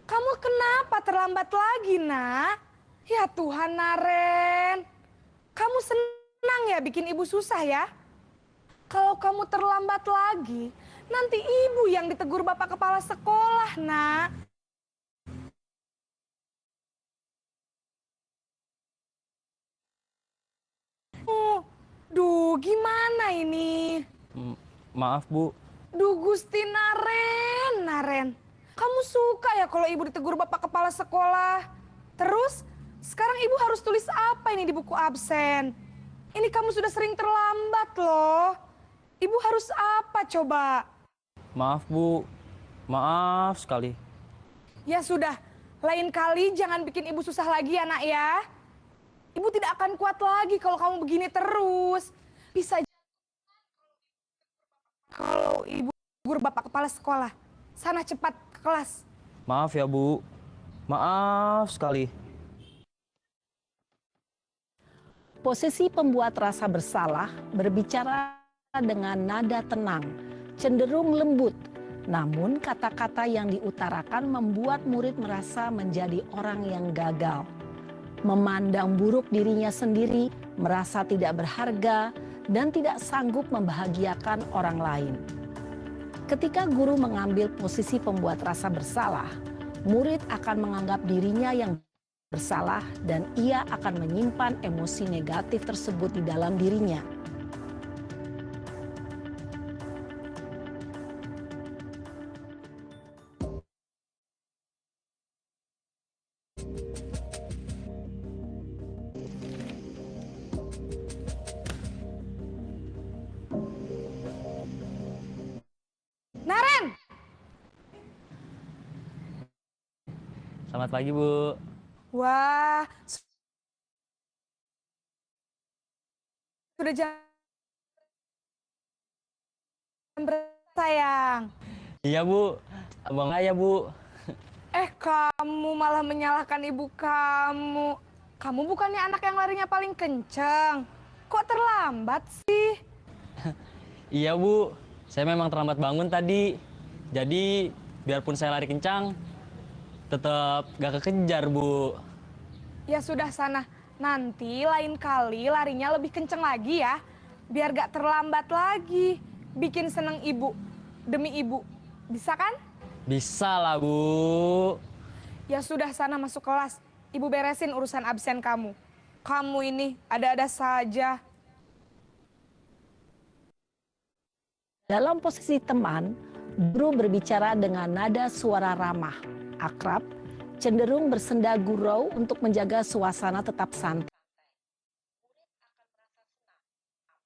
Kamu kenapa terlambat lagi, Nak? Ya Tuhan, Naren. Kamu senang ya bikin ibu susah ya? Kalau kamu terlambat lagi, nanti ibu yang ditegur bapak kepala sekolah, Nak. Duh, gimana ini? Maaf, Bu. Duh, Gusti Naren. Kamu suka ya kalau ibu ditegur bapak kepala sekolah? Terus, sekarang ibu harus tulis apa ini di buku absen? Ini kamu sudah sering terlambat loh. Ibu harus apa coba? Maaf, Bu. Maaf sekali. Ya sudah, lain kali jangan bikin ibu susah lagi ya, Nak ya. Ibu tidak akan kuat lagi kalau kamu begini terus. Bisa kalau ibu tegur bapak kepala sekolah. Sana cepat ke kelas. Maaf ya, Bu. Maaf sekali. Posisi pembuat rasa bersalah berbicara dengan nada tenang, cenderung lembut. Namun kata-kata yang diutarakan membuat murid merasa menjadi orang yang gagal. Memandang buruk dirinya sendiri, merasa tidak berharga, dan tidak sanggup membahagiakan orang lain. Ketika guru mengambil posisi pembuat rasa bersalah, murid akan menganggap dirinya yang bersalah dan ia akan menyimpan emosi negatif tersebut di dalam dirinya. Naren! Selamat pagi, Bu. Wah, sudah jam berapa, sayang? Iya, Bu. Abang ya, Bu. Kamu malah menyalahkan ibu kamu. Kamu bukannya anak yang larinya paling kenceng. Kok terlambat sih? Iya, Bu. Saya memang terlambat bangun tadi. Jadi, biarpun saya lari kencang, tetap gak kekejar, Bu. Ya sudah sana. Nanti lain kali larinya lebih kenceng lagi ya. Biar gak terlambat lagi. Bikin seneng ibu. Demi ibu. Bisa kan? Bisa lah, Bu. Ya sudah sana masuk kelas. Ibu beresin urusan absen kamu. Kamu ini ada-ada saja. Dalam posisi teman, guru berbicara dengan nada suara ramah, akrab, cenderung bersenda gurau untuk menjaga suasana tetap santai.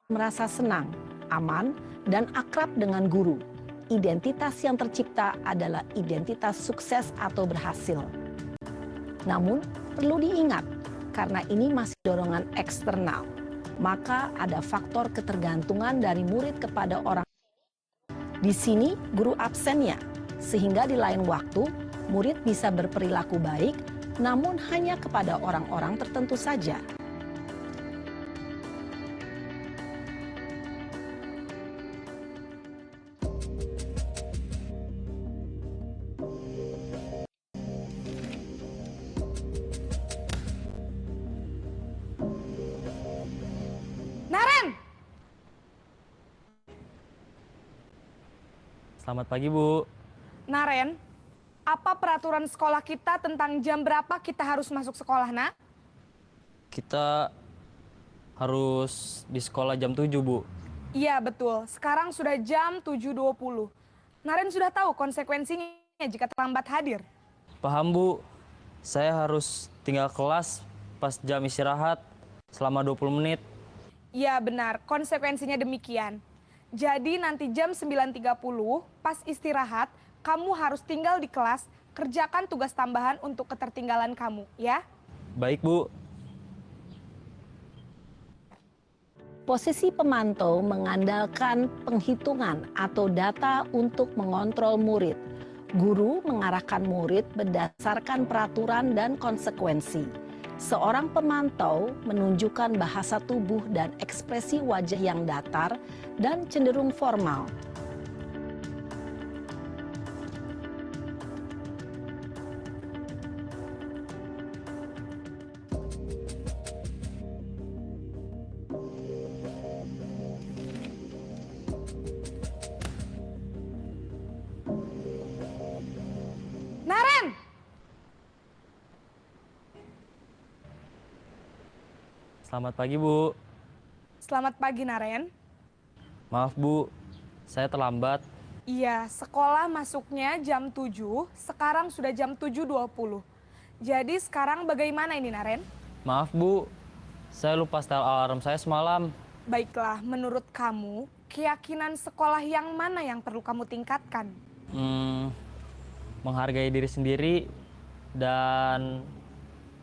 Merasa senang, aman, dan akrab dengan guru. Identitas yang tercipta adalah identitas sukses atau berhasil. Namun, perlu diingat, karena ini masih dorongan eksternal, maka ada faktor ketergantungan dari murid kepada orang. Di sini guru absennya, sehingga di lain waktu murid bisa berperilaku baik, namun hanya kepada orang-orang tertentu saja. Naren! Selamat pagi, Bu. Naren, apa peraturan sekolah kita tentang jam berapa kita harus masuk sekolah, Nak? Kita harus di sekolah jam 7, Bu. Iya, betul. Sekarang sudah jam 7.20. Naren sudah tahu konsekuensinya jika terlambat hadir. Paham, Bu. Saya harus tinggal kelas pas jam istirahat selama 20 menit. Iya, benar. Konsekuensinya demikian. Jadi nanti jam 9.30 pas istirahat, kamu harus tinggal di kelas, kerjakan tugas tambahan untuk ketertinggalan kamu, ya? Baik, Bu. Posisi pemantau mengandalkan penghitungan atau data untuk mengontrol murid. Guru mengarahkan murid berdasarkan peraturan dan konsekuensi. Seorang pemantau menunjukkan bahasa tubuh dan ekspresi wajah yang datar dan cenderung formal. Selamat pagi, Bu. Selamat pagi, Naren. Maaf, Bu. Saya terlambat. Iya, sekolah masuknya jam 7, sekarang sudah jam 7.20. Jadi sekarang bagaimana ini, Naren? Maaf, Bu. Saya lupa setel alarm saya semalam. Baiklah, menurut kamu, keyakinan sekolah yang mana yang perlu kamu tingkatkan? Menghargai diri sendiri dan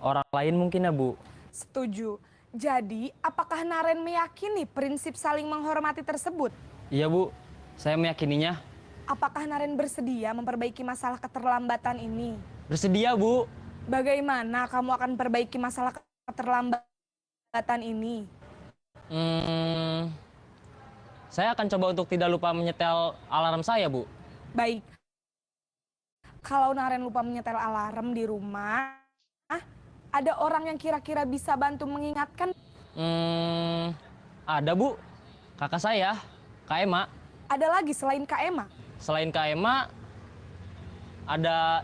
orang lain mungkin ya, Bu. Setuju. Jadi, apakah Naren meyakini prinsip saling menghormati tersebut? Iya, Bu. Saya meyakininya. Apakah Naren bersedia memperbaiki masalah keterlambatan ini? Bersedia, Bu. Bagaimana kamu akan perbaiki masalah keterlambatan ini? Saya akan coba untuk tidak lupa menyetel alarm saya, Bu. Baik. Kalau Naren lupa menyetel alarm di rumah, ada orang yang kira-kira bisa bantu mengingatkan? Ada, Bu. Kakak saya, Kak Ema. Ada lagi selain Kak Ema? Selain Kak Ema, ada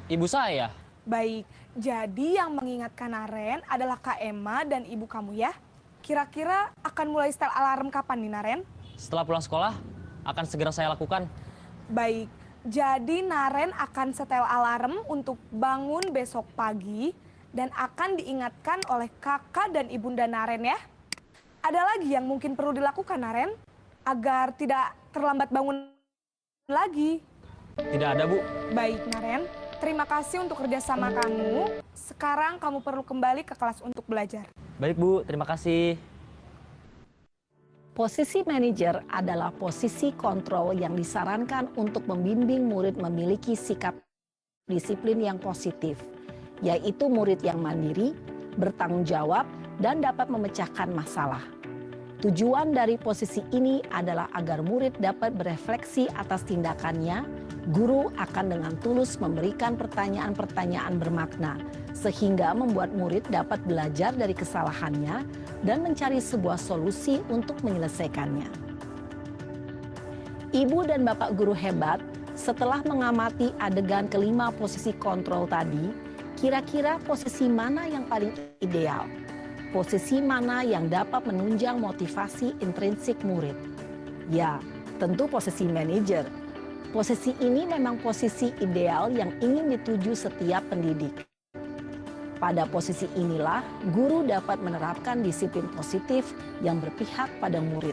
ibu saya. Baik, jadi yang mengingatkan Naren adalah Kak Ema dan ibu kamu ya? Kira-kira akan mulai setel alarm kapan nih, Naren? Setelah pulang sekolah, akan segera saya lakukan. Baik, jadi Naren akan setel alarm untuk bangun besok pagi dan akan diingatkan oleh kakak dan ibunda Naren ya. Ada lagi yang mungkin perlu dilakukan, Naren, agar tidak terlambat bangun lagi? Tidak ada, Bu. Baik, Naren. Terima kasih untuk kerjasama kamu. Sekarang kamu perlu kembali ke kelas untuk belajar. Baik, Bu. Terima kasih. Posisi manajer adalah posisi kontrol yang disarankan untuk membimbing murid memiliki sikap disiplin yang positif, yaitu murid yang mandiri, bertanggung jawab, dan dapat memecahkan masalah. Tujuan dari posisi ini adalah agar murid dapat berefleksi atas tindakannya. Guru akan dengan tulus memberikan pertanyaan-pertanyaan bermakna, sehingga membuat murid dapat belajar dari kesalahannya dan mencari sebuah solusi untuk menyelesaikannya. Ibu dan bapak guru hebat, setelah mengamati adegan kelima posisi kontrol tadi, kira-kira posisi mana yang paling ideal? Posisi mana yang dapat menunjang motivasi intrinsik murid? Ya, tentu posisi manajer. Posisi ini memang posisi ideal yang ingin dituju setiap pendidik. Pada posisi inilah, guru dapat menerapkan disiplin positif yang berpihak pada murid,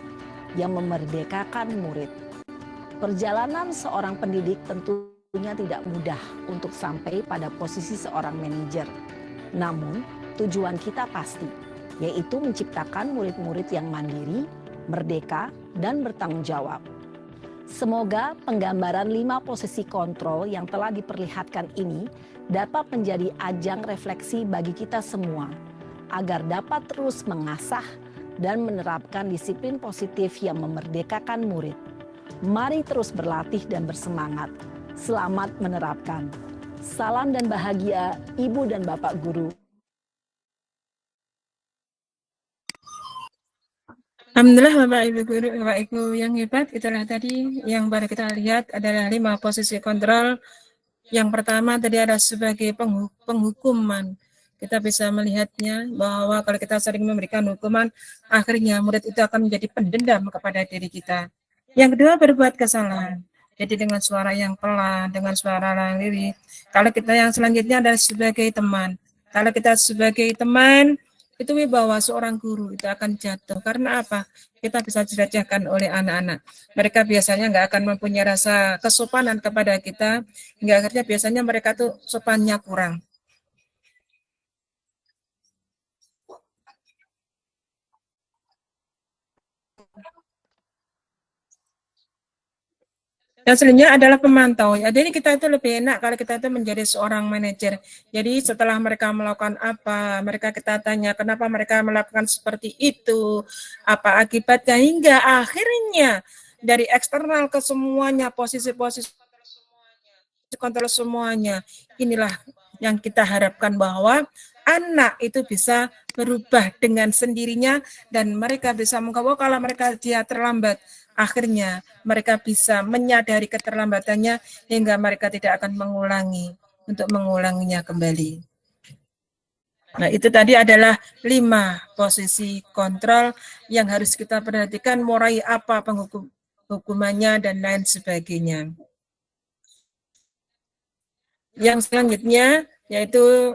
yang memerdekakan murid. Perjalanan seorang pendidik tentunya tidak mudah untuk sampai pada posisi seorang manajer. Namun, tujuan kita pasti, yaitu menciptakan murid-murid yang mandiri, merdeka, dan bertanggung jawab. Semoga penggambaran 5 posisi kontrol yang telah diperlihatkan ini dapat menjadi ajang refleksi bagi kita semua, agar dapat terus mengasah dan menerapkan disiplin positif yang memerdekakan murid. Mari terus berlatih dan bersemangat. Selamat menerapkan. Salam dan bahagia Ibu dan Bapak Guru. Alhamdulillah Bapak Ibu Guru, Bapak Ibu yang hebat, itulah tadi yang baru kita lihat adalah 5 posisi kontrol. Yang pertama tadi ada sebagai penghukuman. Kita bisa melihatnya bahwa kalau kita sering memberikan hukuman, akhirnya murid itu akan menjadi pendendam kepada diri kita. Yang kedua, berbuat kesalahan. Jadi dengan suara yang pelan, dengan suara yang lirih. Kalau kita yang selanjutnya adalah sebagai teman. Kalau kita sebagai teman, itu wibawa seorang guru itu akan jatuh. Karena apa? Kita bisa dilecehkan oleh anak-anak. Mereka biasanya nggak akan mempunyai rasa kesopanan kepada kita, hingga akhirnya biasanya mereka tuh sopannya kurang. Dan selanjutnya adalah pemantau. Jadi kita itu lebih enak kalau kita itu menjadi seorang manajer. Jadi setelah mereka melakukan apa, mereka kita tanya kenapa mereka melakukan seperti itu, apa akibatnya, hingga akhirnya dari eksternal ke semuanya, posisi-posisi kontrol semuanya. Inilah yang kita harapkan bahwa anak itu bisa berubah dengan sendirinya dan mereka bisa mengetahui kalau mereka dia terlambat. Akhirnya mereka bisa menyadari keterlambatannya hingga mereka tidak akan mengulanginya kembali. Nah, itu tadi adalah 5 posisi kontrol yang harus kita perhatikan, mulai apa hukumannya dan lain sebagainya. Yang selanjutnya yaitu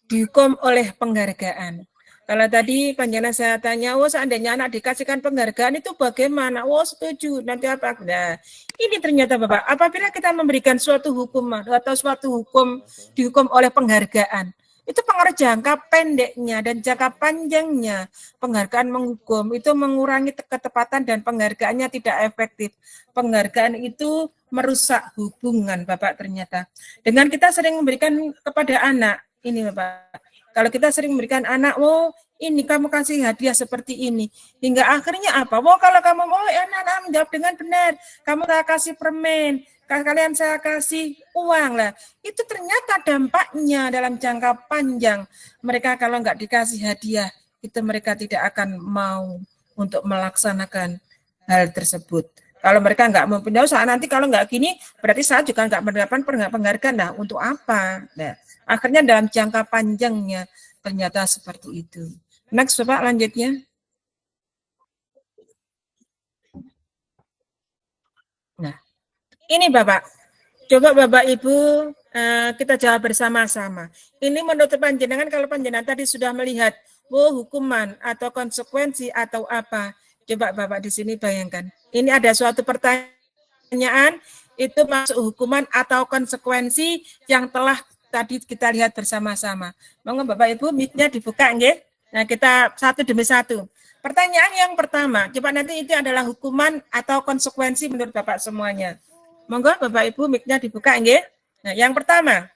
dihukum oleh penghargaan. Kalau tadi panjenengan saya tanya, seandainya anak dikasihkan penghargaan itu bagaimana? Setuju. Nanti apa? Nah, ini ternyata Bapak, apabila kita memberikan suatu hukuman atau suatu hukum dihukum oleh penghargaan, itu pengaruh jangka pendeknya dan jangka panjangnya. Penghargaan menghukum itu mengurangi ketepatan dan penghargaannya tidak efektif. Penghargaan itu merusak hubungan Bapak ternyata. Dengan kita sering memberikan kepada anak, ini Bapak, kalau kita sering memberikan anak, ini kamu kasih hadiah seperti ini. Hingga akhirnya apa? Kalau kamu mau anak-anak menjawab dengan benar, kamu saya kasih permen, kalian saya kasih uang lah. Itu ternyata dampaknya dalam jangka panjang. Mereka kalau nggak dikasih hadiah, itu mereka tidak akan mau untuk melaksanakan hal tersebut. Kalau mereka nggak mau pindah usaha, nanti kalau nggak gini, berarti saya juga nggak mendapatkan penghargaan. Nah, untuk apa? Nah, akhirnya dalam jangka panjangnya ternyata seperti itu. Next, Bapak, lanjutnya. Nah, ini Bapak. Coba Bapak Ibu kita jawab bersama-sama. Ini menurut panjenengan, kalau panjenengan tadi sudah melihat hukuman atau konsekuensi atau apa. Coba Bapak di sini bayangkan. Ini ada suatu pertanyaan, itu masuk hukuman atau konsekuensi yang telah tadi kita lihat bersama-sama. Monggo Bapak Ibu mic-nya dibuka nggih. Nah, kita satu demi satu. Pertanyaan yang pertama, coba nanti itu adalah hukuman atau konsekuensi menurut Bapak semuanya. Monggo Bapak Ibu mic-nya dibuka nggih. Nah, yang pertama,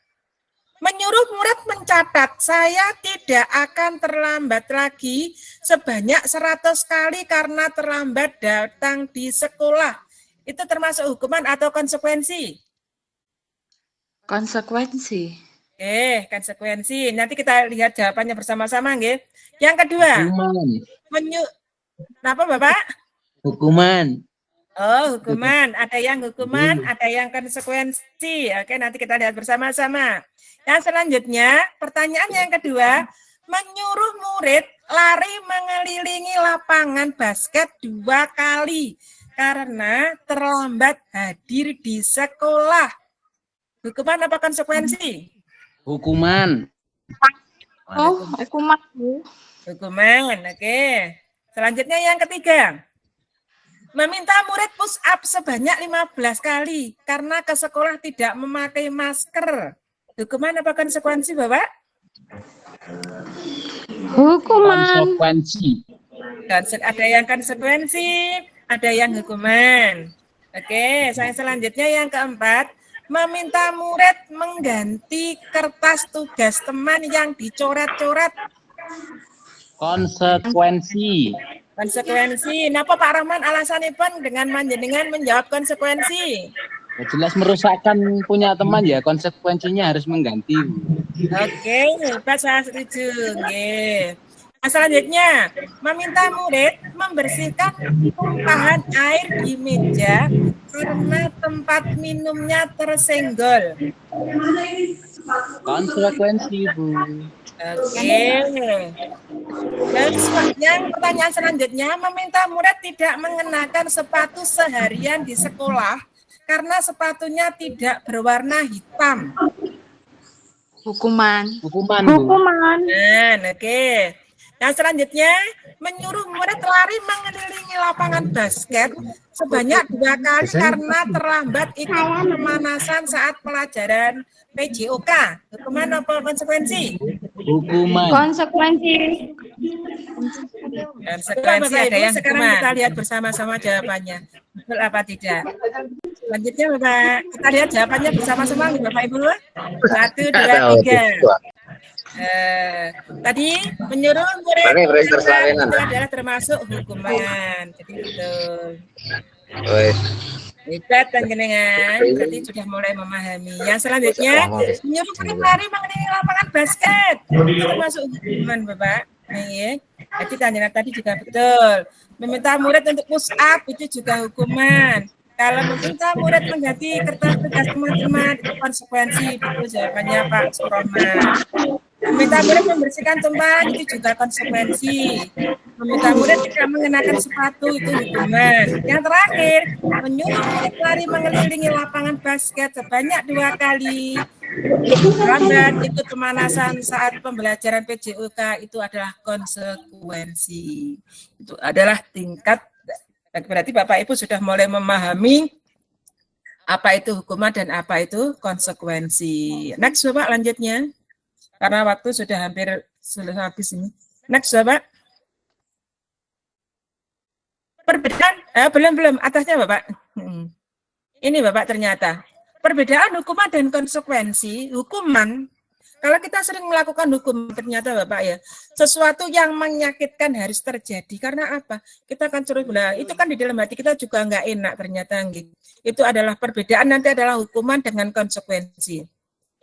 menyuruh murid mencatat, saya tidak akan terlambat lagi sebanyak 100 kali karena terlambat datang di sekolah. Itu termasuk hukuman atau konsekuensi? Konsekuensi. Konsekuensi. Nanti kita lihat jawabannya bersama-sama, nggih. Yang kedua, apa Bapak? Hukuman. Hukuman. Ada yang hukuman, ada yang konsekuensi. Oke, nanti kita lihat bersama-sama. Yang selanjutnya, pertanyaan yang kedua, menyuruh murid lari mengelilingi lapangan basket 2 kali karena terlambat hadir di sekolah. Hukuman apa konsekuensi? Hukuman. Hukuman. Hukuman, oke. Selanjutnya yang ketiga, meminta murid push up sebanyak 15 kali karena ke sekolah tidak memakai masker. Hukuman apa konsekuensi, Bapak? Hukuman. Konsekuensi. Ada yang konsekuensi, ada yang hukuman. Oke, selanjutnya yang keempat, meminta murid mengganti kertas tugas teman yang dicoret-coret. Konsekuensi. Konsekuensi. Napa Pak Rahman alasanipun dengan panjenengan menjawab konsekuensi? Jelas merusakkan punya teman ya, konsekuensinya harus mengganti. Oke, Pak, saya setuju. Oke. Selanjutnya, meminta murid membersihkan tumpahan air di meja karena tempat minumnya tersenggol. Konsekuensi, Bu. Oke. Dan yang pertanyaan selanjutnya, meminta murid tidak mengenakan sepatu seharian di sekolah karena sepatunya tidak berwarna hitam. Hukuman. Hukuman, Bu. Hukuman. Oke. Yang selanjutnya, menyuruh murid lari mengelilingi lapangan basket sebanyak 2 kali karena terlambat ikut pemanasan saat pelajaran PJOK. Hukuman apa konsekuensi? Hukuman. Konsekuensi. Konsekuensi ada yang sekarang kita lihat bersama-sama jawabannya. Betul apa tidak? Selanjutnya Bapak, kita lihat jawabannya bersama-sama Bapak Ibu. 1, 2, 3. Tadi menyuruh murid itu adalah termasuk hukuman. Jadi betul. Hebat panjenengan, berarti sudah mulai memahami. Yang selanjutnya, menyuruh murid lari mengelilingi lapangan basket. Itu termasuk hukuman, Bapak. Nih, jadi panjenengan tadi juga betul. Meminta murid untuk push up itu juga hukuman. Kalau meminta murid mengganti kertas tugas teman-teman, itu konsekuensi. Betul jawabannya Pak Suroman. Meminta murid membersihkan tumpahan itu juga konsekuensi. Meminta murid tidak mengenakan sepatu itu hukuman. Yang terakhir, menyuruh murid lari mengelilingi lapangan basket sebanyak 2 kali. Lambat ikut pemanasan saat pembelajaran PJOK itu adalah konsekuensi. Itu adalah tingkat, berarti Bapak Ibu sudah mulai memahami apa itu hukuman dan apa itu konsekuensi. Next Bapak lanjutnya. Karena waktu sudah hampir habis ini. Next, Bapak. Perbedaan, belum, atasnya Bapak. Ini Bapak ternyata. Perbedaan hukuman dan konsekuensi, hukuman, kalau kita sering melakukan hukum, ternyata Bapak ya, sesuatu yang menyakitkan harus terjadi. Karena apa? Kita akan suruh, itu kan di dalam hati kita juga nggak enak ternyata. Gitu. Itu adalah perbedaan, nanti adalah hukuman dengan konsekuensi.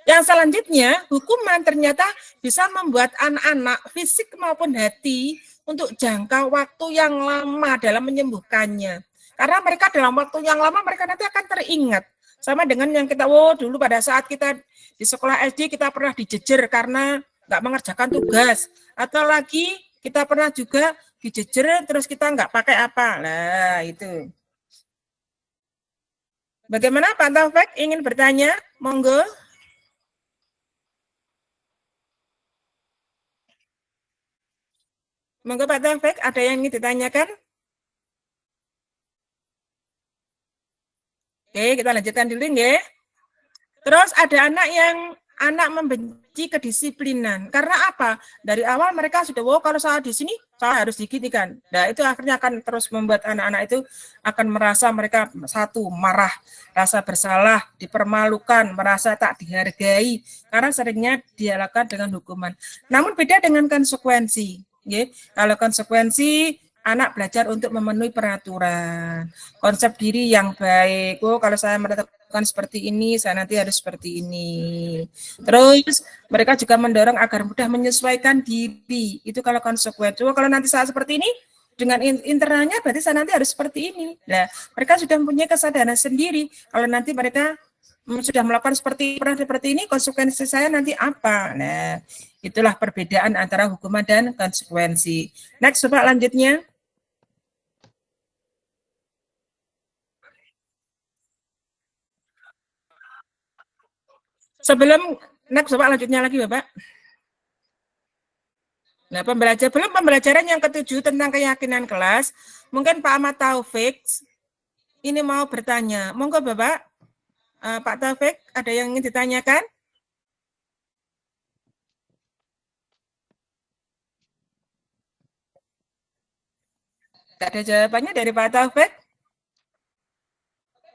Yang selanjutnya, hukuman ternyata bisa membuat anak-anak fisik maupun hati untuk jangka waktu yang lama dalam menyembuhkannya. Karena mereka dalam waktu yang lama, mereka nanti akan teringat. Sama dengan yang kita, dulu pada saat kita di sekolah SD, kita pernah dijejer karena nggak mengerjakan tugas. Atau lagi, kita pernah juga dijejer, terus kita nggak pakai apa. Nah, itu. Bagaimana Pak Taufik ingin bertanya? Monggo. Monggo Pak Taufik, ada yang ingin ditanyakan? Oke, kita lanjutkan dulu ya. Terus ada anak membenci kedisiplinan. Karena apa? Dari awal mereka sudah, kalau salah di sini, salah harus diginikan. Nah, itu akhirnya akan terus membuat anak-anak itu akan merasa mereka marah, rasa bersalah, dipermalukan, merasa tak dihargai. Karena seringnya dilakukan dengan hukuman. Namun beda dengan konsekuensi. Kalau konsekuensi, anak belajar untuk memenuhi peraturan, konsep diri yang baik. Kalau saya melakukan seperti ini, saya nanti harus seperti ini. Terus mereka juga mendorong agar mudah menyesuaikan diri. Itu kalau konsekuensi. Kalau nanti saya seperti ini, dengan internalnya berarti saya nanti harus seperti ini. Nah, mereka sudah mempunyai kesadaran sendiri. Kalau nanti mereka sudah melakukan seperti ini, konsekuensi saya nanti apa? Nah, itulah perbedaan antara hukuman dan konsekuensi. Next, Bapak lanjutnya. Sebelum next, Bapak lanjutnya lagi, Bapak. Nah, pembelajaran yang ke-7 tentang keyakinan kelas, mungkin Pak Ahmad Taufik ini mau bertanya. Monggo, Bapak. Pak Taufik, ada yang ingin ditanyakan? Tidak ada jawabannya dari Pak Taufik?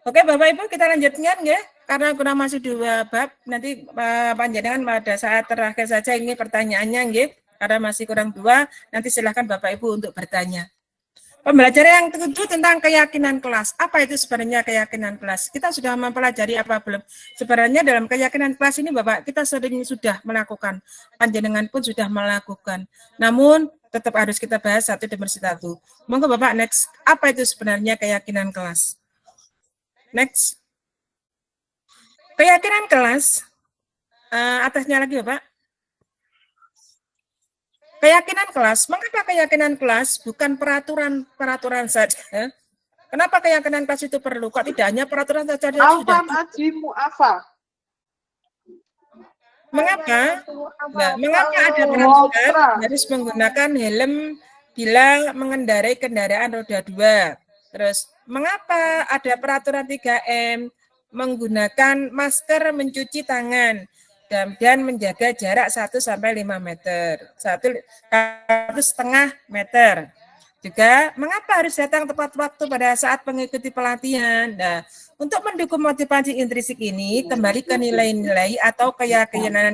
Oke, Bapak Ibu, kita lanjutkan ya. Karena kurang masih 2 bab, nanti panjenengan pada saat terakhir saja ini pertanyaannya, ya. Karena masih kurang 2, nanti silakan Bapak Ibu untuk bertanya. Pembelajaran yang ke-7 tentang keyakinan kelas. Apa itu sebenarnya keyakinan kelas? Kita sudah mempelajari apa belum? Sebenarnya dalam keyakinan kelas ini, Bapak, kita sudah melakukan. Panjenengan pun sudah melakukan. Namun, tetap harus kita bahas satu demi satu. Monggo Bapak, next. Apa itu sebenarnya keyakinan kelas? Next. Keyakinan kelas, atasnya lagi Bapak. Keyakinan kelas, mengapa keyakinan kelas bukan peraturan saja? Kenapa keyakinan kelas itu perlu? Kok tidak hanya peraturan saja? Mengapa? Nah, mengapa ada peraturan harus menggunakan helm bila mengendarai kendaraan roda 2? Terus, mengapa ada peraturan 3M menggunakan masker, mencuci tangan, dan menjaga jarak 1-5 meter, 1,5 meter. Juga, mengapa harus datang tepat waktu pada saat mengikuti pelatihan? Nah, untuk mendukung motivasi intrinsik ini, kembali ke nilai-nilai atau keyakinan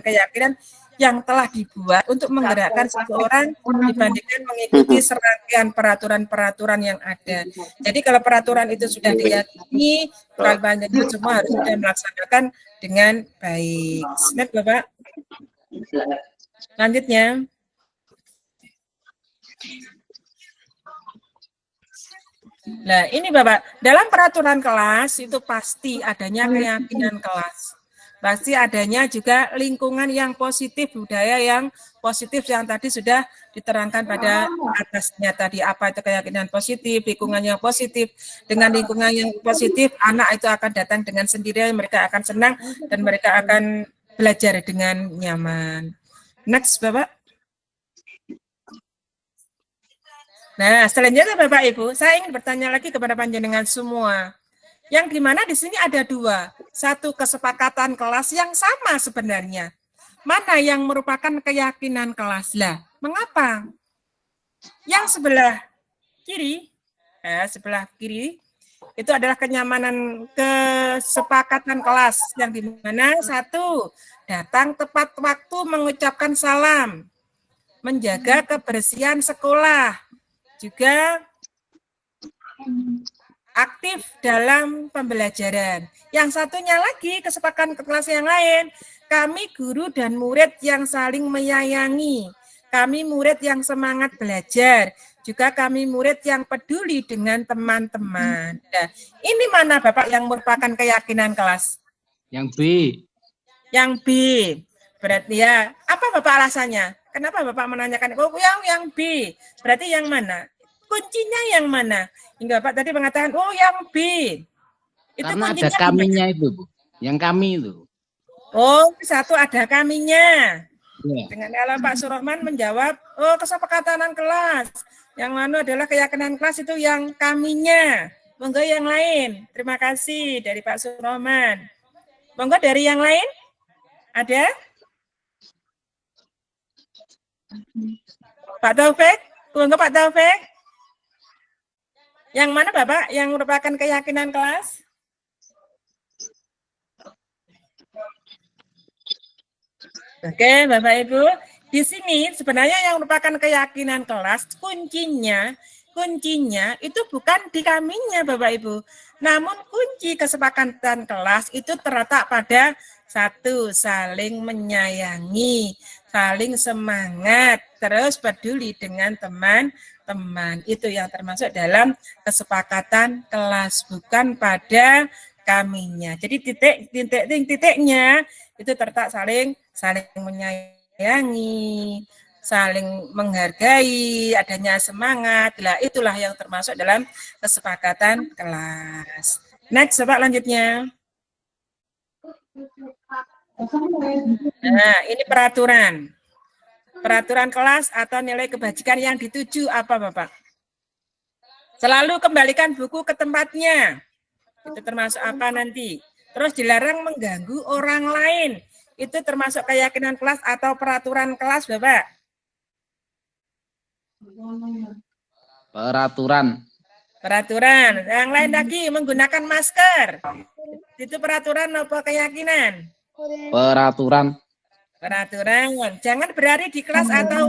yang telah dibuat untuk menggerakkan seseorang dibandingkan mengikuti serangkaian peraturan-peraturan yang ada. Jadi kalau peraturan itu sudah diyakini, panjenengan semua harus sudah melaksanakan dengan baik. Snap, Bapak. Lanjutnya. Nah, ini Bapak, dalam peraturan kelas itu pasti adanya keyakinan kelas. pasti adanya juga lingkungan yang positif, budaya yang positif yang tadi sudah diterangkan pada atasnya tadi. Apa itu keyakinan positif, lingkungan yang positif. Dengan lingkungan yang positif, anak itu akan datang dengan sendirinya, mereka akan senang dan mereka akan belajar dengan nyaman. Next, Bapak. Nah, selanjutnya Bapak Ibu, saya ingin bertanya lagi kepada panjenengan semua. Yang dimana di sini ada dua, satu kesepakatan kelas yang sama sebenarnya. Mana yang merupakan keyakinan kelas? Lah, mengapa? Yang sebelah kiri, sebelah kiri itu adalah kenyamanan kesepakatan kelas yang dimana satu datang tepat waktu mengucapkan salam, menjaga kebersihan sekolah, juga aktif dalam pembelajaran. Yang satunya lagi kesepakatan kelas yang lain, kami guru dan murid yang saling menyayangi, kami murid yang semangat belajar, juga kami murid yang peduli dengan teman-teman. Nah, ini mana Bapak yang merupakan keyakinan kelas? Yang B. Yang B. Berarti ya, apa Bapak alasannya? Kenapa Bapak menanyakan, oh yang B, berarti yang mana? Kuncinya yang mana? Hingga Bapak tadi mengatakan, oh yang B. Itu karena ada kaminya itu, Bu. Yang kami itu. Oh, satu ada kaminya. Ya. Dengan kalau Pak Surahman menjawab, oh kesepakatan kelas. Yang mana adalah keyakinan kelas itu yang kaminya. Monggo yang lain. Terima kasih dari Pak Surahman. Monggo dari yang lain? Ada? Pak Taufik? Monggo Pak Taufik. Yang mana Bapak yang merupakan keyakinan kelas? Oke, Bapak Ibu. Di sini sebenarnya yang merupakan keyakinan kelas, kuncinya itu bukan di kaminya, Bapak Ibu. Namun kunci kesepakatan kelas itu terletak pada satu, saling menyayangi, saling semangat, terus peduli dengan teman-teman. Itu yang termasuk dalam kesepakatan kelas, bukan pada kaminya. Jadi titiknya itu terletak saling menyayangi, saling menghargai, adanya semangat. Lah itulah yang termasuk dalam kesepakatan kelas. Next, Bapak lanjutnya. Nah, ini peraturan. Peraturan kelas atau nilai kebajikan yang dituju apa, Bapak? Selalu kembalikan buku ke tempatnya. Itu termasuk apa nanti? Terus dilarang mengganggu orang lain. Itu termasuk keyakinan kelas atau peraturan kelas, Bapak? Peraturan. Yang lain lagi menggunakan masker. Itu peraturan apa keyakinan? Peraturan. Jangan berlari di kelas atau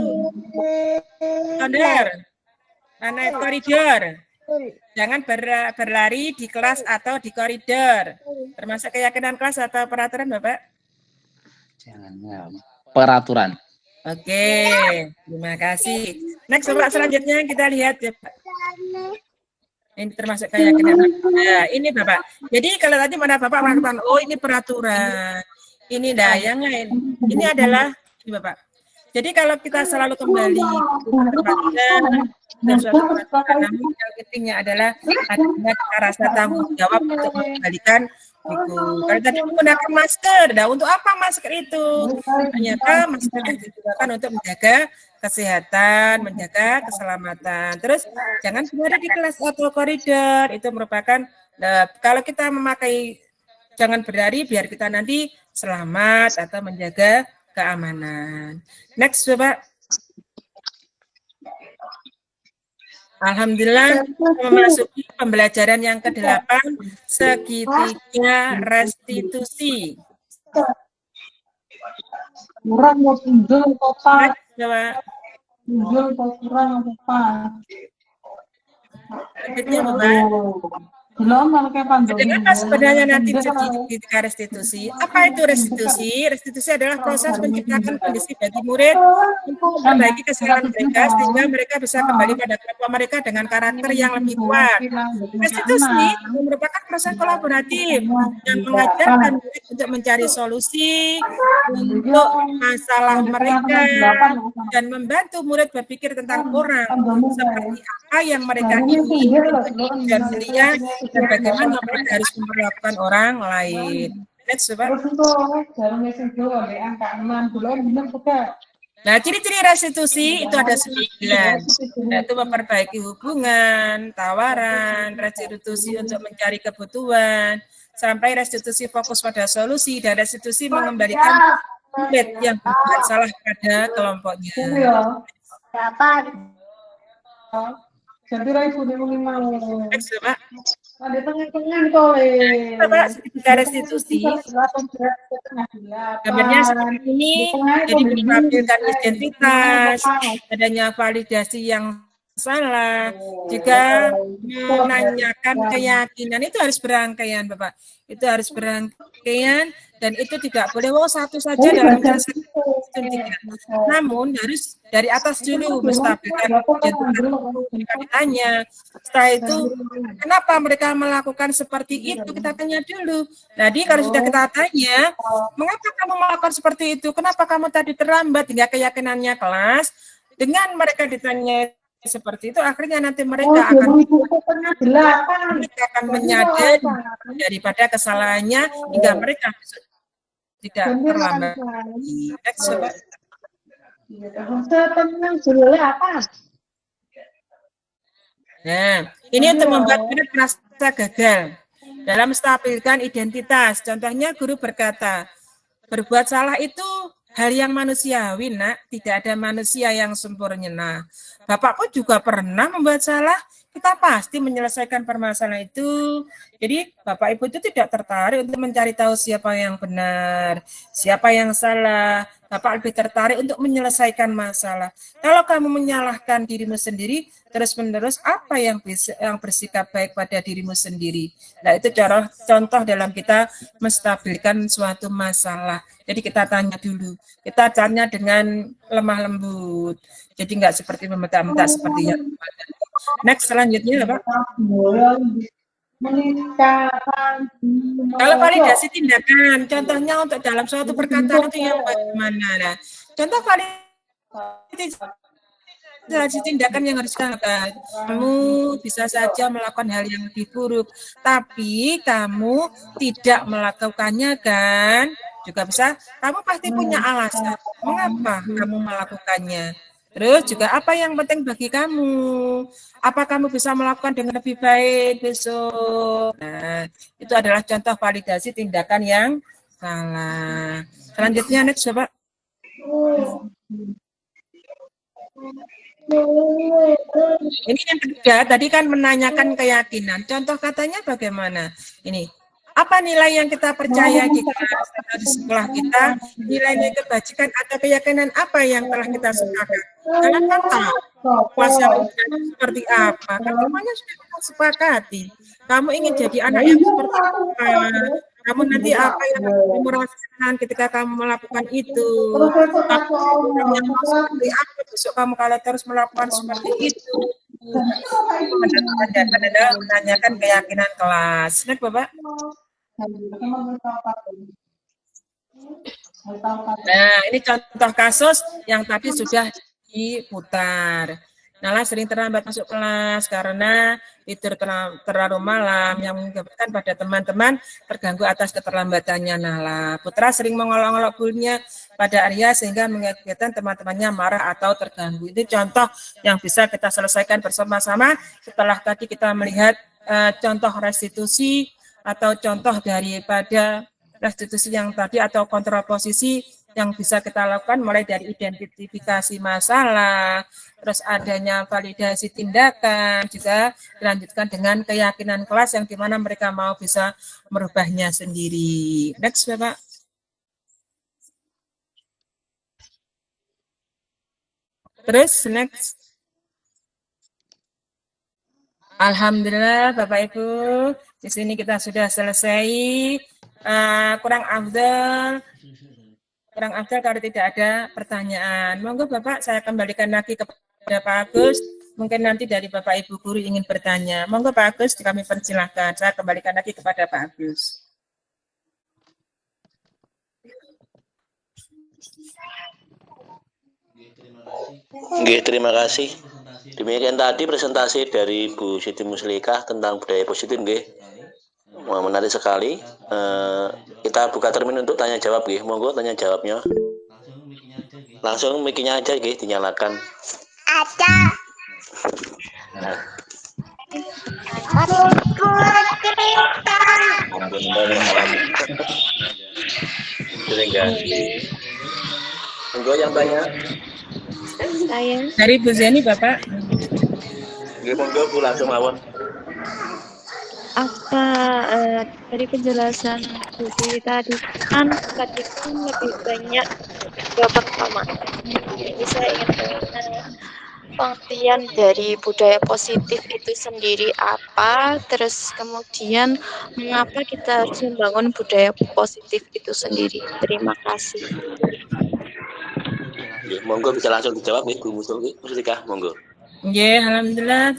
koridor. Jangan berlari di kelas atau di koridor. Termasuk keyakinan kelas atau peraturan, Bapak? Peraturan. Oke, terima kasih. Next, Bapak, selanjutnya kita lihat ya, Pak. Ini termasuk keyakinan. Ya, ini Bapak. Jadi kalau tadi mana Bapak mengatakan, oh ini peraturan. Ini dah yang lain. Ini adalah ini Bapak. Jadi kalau kita selalu kembali ke tempatnya dan suatu peraturan, namun yang pentingnya adalah adanya rasa tanggung jawab untuk mengembalikan buku. Kalau tadi menggunakan masker, nah untuk apa masker itu? Ternyata masker itu digunakan untuk menjaga kesehatan, menjaga keselamatan. Terus jangan berada di kelas atau koridor, itu merupakan kalau kita memakai jangan berlari biar kita nanti selamat atau menjaga keamanan. Next, Bapak. Alhamdulillah memasuki pembelajaran yang ke-8, segitiga restitusi. Kurang mau pinjol apa? Coba. Pinjol kurang apa? Lanjutnya, Bapak. Dan apa sebenarnya nanti ketika restitusi? Apa itu restitusi? Restitusi adalah proses menciptakan kondisi bagi murid untuk memperbaiki kesalahan mereka sehingga mereka bisa kembali pada kelompok mereka dengan karakter yang lebih kuat. Restitusi merupakan proses kolaboratif yang mengajarkan murid untuk mencari solusi untuk masalah mereka dan membantu murid berpikir tentang orang seperti apa yang mereka ingin dan dia dan bagaimana mereka harus memperlakukan orang lain. Next, Pak. Nah, ciri-ciri restitusi itu ada 9, yaitu memperbaiki hubungan, tawaran, restitusi untuk mencari kebutuhan, sampai restitusi fokus pada solusi, dan restitusi mengembalikan murid yang berbuat salah pada kelompoknya. Jadi ibu ini mau. Next, Pak. Ada tengah-tengah kole. Pak, ketika restitusi, gambarnya seperti ini, jadi menampilkan identitas, adanya validasi yang salah, juga menanyakan keyakinan, itu harus berangkaian, Bapak. Itu harus berangkaian, dan itu tidak boleh satu saja dalam kelas 3. Namun harus dari atas dulu menstabilkan kita ditanya. Setelah itu kenapa mereka melakukan seperti itu, kita tanya dulu. Jadi kalau sudah kita tanya, mengapa kamu melakukan seperti itu, kenapa kamu tadi terlambat, hingga keyakinannya kelas, dengan mereka ditanya seperti itu, akhirnya nanti mereka akan menyadari daripada kesalahannya hingga mereka tidak terlambat. Nah, ini untuk membuat murid merasa gagal dalam menstabilkan identitas. Contohnya guru berkata, berbuat salah itu hal yang manusiawi, nak. Tidak ada manusia yang sempurna. Nah, Bapakku juga pernah membuat salah. Kita pasti menyelesaikan permasalahan itu. Jadi Bapak Ibu itu tidak tertarik untuk mencari tahu siapa yang benar, siapa yang salah. Bapak lebih tertarik untuk menyelesaikan masalah. Kalau kamu menyalahkan dirimu sendiri, terus-menerus apa yang bersikap baik pada dirimu sendiri. Nah, itu contoh dalam kita menstabilkan suatu masalah. Jadi kita tanya dulu. Kita tanya dengan lemah lembut. Jadi nggak seperti membentak-bentak seperti yang next selanjutnya Pak. Kalau validasi tindakan, contohnya untuk dalam suatu perkataan itu yang bagaimana? Nah, contoh validasi tindakan yang harus dilakukan. Kamu bisa saja melakukan hal yang lebih buruk, tapi kamu tidak melakukannya kan? Juga bisa, kamu pasti punya alasan mengapa kamu melakukannya. Terus juga apa yang penting bagi kamu? Apa kamu bisa melakukan dengan lebih baik besok? Nah, itu adalah contoh validasi tindakan yang salah. Selanjutnya next Bapak. Ini yang ketiga, tadi kan menanyakan keyakinan. Contoh katanya bagaimana? Ini. Apa nilai yang kita percaya jika di sekolah kita, nilai kebajikan atau keyakinan apa yang telah kita sepakat? Kalian kan tahu kelas yang seperti apa, kan semuanya sudah kita sepakati. Kamu ingin jadi anak yang seperti apa? Kamu nanti apa yang kamu rasakan ketika kamu melakukan itu? Kamu yang mau seperti apa besok kamu kalau terus melakukan seperti itu? Adalah menanyakan keyakinan kelas. Nah, Bapak. Nah, ini contoh kasus yang tadi sudah diputar. Nala sering terlambat masuk kelas karena tidur terlalu malam yang mengakibatkan pada teman-teman terganggu atas keterlambatannya Nala. Putra sering mengolok-olok gurunya pada Arya sehingga mengakibatkan teman-temannya marah atau terganggu. Ini contoh yang bisa kita selesaikan bersama-sama setelah tadi kita melihat contoh restitusi atau contoh daripada restitusi yang tadi atau kontraposisi yang bisa kita lakukan mulai dari identifikasi masalah, terus adanya validasi tindakan, juga dilanjutkan dengan keyakinan kelas yang dimana mereka mau bisa merubahnya sendiri. Next, Bapak. Terus, next. Alhamdulillah, Bapak Ibu. Di sini kita sudah selesai. Kurang afdal kalau tidak ada pertanyaan. Monggo Bapak, saya kembalikan lagi kepada Pak Agus. Mungkin nanti dari Bapak Ibu guru ingin bertanya. Monggo Pak Agus, kami persilahkan. Saya kembalikan lagi kepada Pak Agus. Oke, terima kasih. Demikian tadi presentasi dari Bu Siti Muslikah tentang budaya positif, nggih. Menarik sekali. Kita buka termin untuk tanya jawab, nggih. Monggo tanya jawabnya. Langsung mic-nya aja, nggih, dinyalakan. Ada. Nah. Monggo yang tanya. Saya. Dari Bu Zeni, Bapak. Nggih, monggo Bu langsung mawon. Apa dari penjelasan Bu Dewi tadi kan lebih banyak jawaban pertama. Jadi saya ingin tanya pengertian dari budaya positif itu sendiri apa, terus kemudian mengapa kita harus membangun budaya positif itu sendiri. Terima kasih. Monggo bisa langsung dijawab, Bu Muslikah, monggo. Ya, alhamdulillah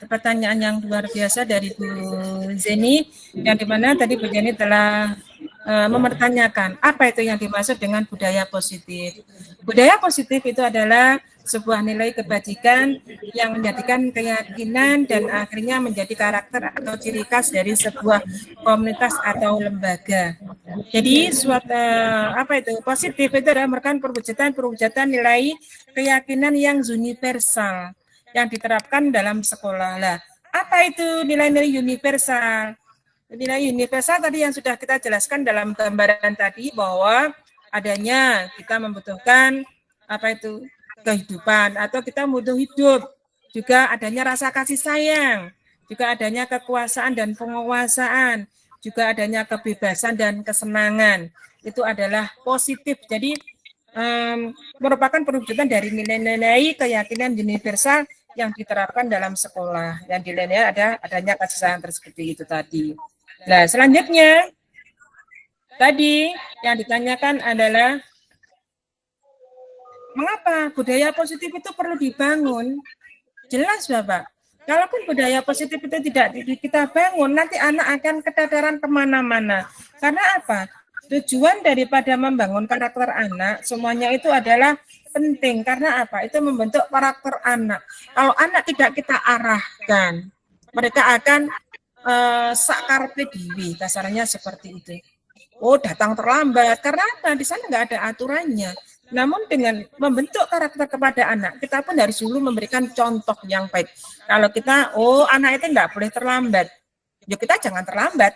pertanyaan yang luar biasa dari Bu Zeni, yang dimana tadi Bu Zeni telah mempertanyakan apa itu yang dimaksud dengan budaya positif. Budaya positif itu adalah sebuah nilai kebajikan yang menjadikan keyakinan dan akhirnya menjadi karakter atau ciri khas dari sebuah komunitas atau lembaga. Jadi positif itu adalah merupakan perwujudan nilai keyakinan yang universal yang diterapkan dalam sekolah. Lah, apa itu nilai-nilai universal? Nilai universal tadi yang sudah kita jelaskan dalam gambaran tadi bahwa adanya kita membutuhkan kehidupan atau kita butuh hidup, juga adanya rasa kasih sayang, juga adanya kekuasaan dan penguasaan, juga adanya kebebasan dan kesenangan. Itu adalah positif. Jadi merupakan perwujudan dari nilai-nilai keyakinan universal yang diterapkan dalam sekolah. Yang dinilai adanya kasih sayang seperti itu tadi. Nah, selanjutnya tadi yang ditanyakan adalah mengapa budaya positif itu perlu dibangun? Jelas, Bapak. Kalaupun budaya positif itu tidak kita bangun, nanti anak akan ketadaran kemana-mana. Karena apa? Tujuan daripada membangun karakter anak, semuanya itu adalah penting. Karena apa? Itu membentuk karakter anak. Kalau anak tidak kita arahkan, mereka akan sakarpe dewi, kasarnya seperti itu. Oh, datang terlambat. Karena apa? Di sana nggak ada aturannya. Namun dengan membentuk karakter kepada anak, kita pun dari dulu memberikan contoh yang baik. Kalau kita, anak itu nggak boleh terlambat, ya kita jangan terlambat.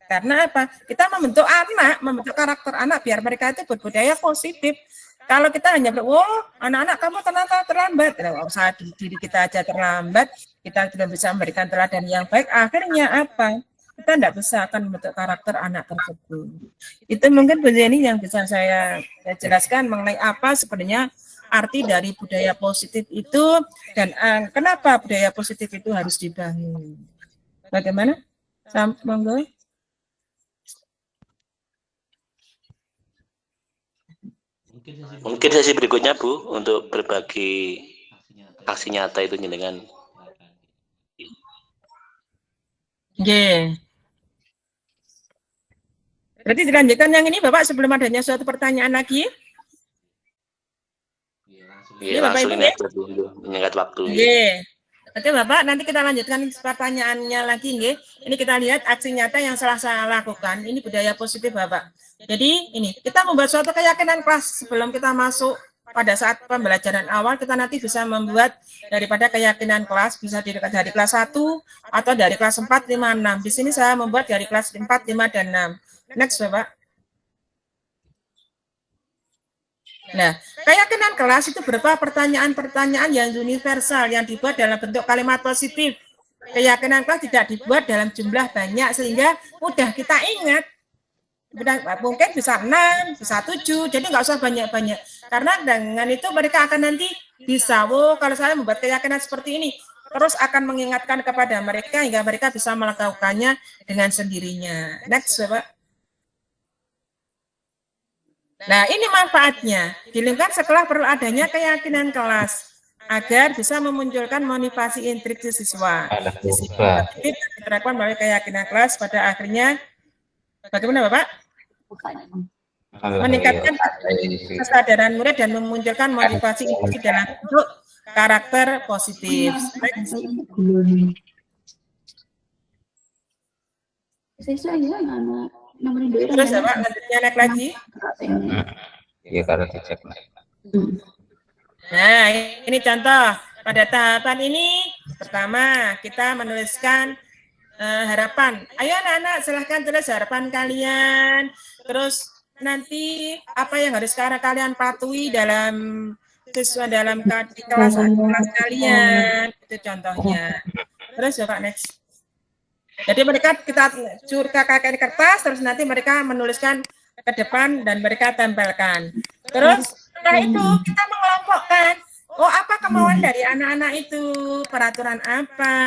Karena apa? Kita membentuk karakter anak biar mereka itu berbudaya positif. Kalau kita hanya anak-anak kamu ternyata terlambat, usah diri kita aja terlambat, kita tidak bisa memberikan teladan yang baik. Akhirnya apa? Kita tidak bisa akan membentuk karakter anak tersebut. Itu mungkin Bu Zeni yang bisa saya jelaskan mengenai apa sebenarnya arti dari budaya positif itu dan kenapa budaya positif itu harus dibangun. Bagaimana? Monggo. Mungkin sesi berikutnya, Bu, untuk berbagi aksi nyata itu dengan Berarti dilanjutkan yang ini, Bapak, sebelum adanya suatu pertanyaan lagi. Iya, langsung ini aja dulu, menyingkat waktu. Oke, Bapak, nanti kita lanjutkan pertanyaannya lagi, nggih. Ini kita lihat aksi nyata yang saya lakukan. Ini budaya positif, Bapak. Jadi, ini kita membuat suatu keyakinan kelas sebelum kita masuk pada saat pembelajaran awal, kita nanti bisa membuat daripada keyakinan kelas, bisa dari kelas 1 atau dari kelas 4, 5, 6. Di sini saya membuat dari kelas 4, 5, dan 6. Next, Bapak. Nah, keyakinan kelas itu berupa pertanyaan-pertanyaan yang universal yang dibuat dalam bentuk kalimat positif. Keyakinan kelas tidak dibuat dalam jumlah banyak sehingga mudah kita ingat. Mungkin bisa 6, bisa 7, jadi nggak usah banyak-banyak. Karena dengan itu mereka akan nanti bisa, kalau saya membuat keyakinan seperti ini, terus akan mengingatkan kepada mereka hingga mereka bisa melakukannya dengan sendirinya. Next, Bapak. Nah, ini manfaatnya. Di lingkungan sekolah perlu adanya keyakinan kelas agar bisa memunculkan motivasi intrinsik siswa. Diterapkan melalui keyakinan kelas pada akhirnya bagaimana, Bapak? Meningkatkan kesadaran murid dan memunculkan motivasi intrinsik dalam bentuk karakter positif. Terus Bapak, lanjutnya naik lagi. Iya, kalau dicek. Nah, ini contoh. Pada tahapan ini, pertama kita menuliskan harapan. Ayo anak-anak, silahkan tulis harapan kalian. Terus nanti apa yang harus kalian patuhi dalam siswa dalam di kelas kalian. Itu contohnya. Terus Bapak, next. Jadi mereka kita kakak kertas, terus nanti mereka menuliskan ke depan dan mereka tempelkan. Terus setelah itu kita mengelompokkan, oh apa kemauan dari anak-anak itu, peraturan apa,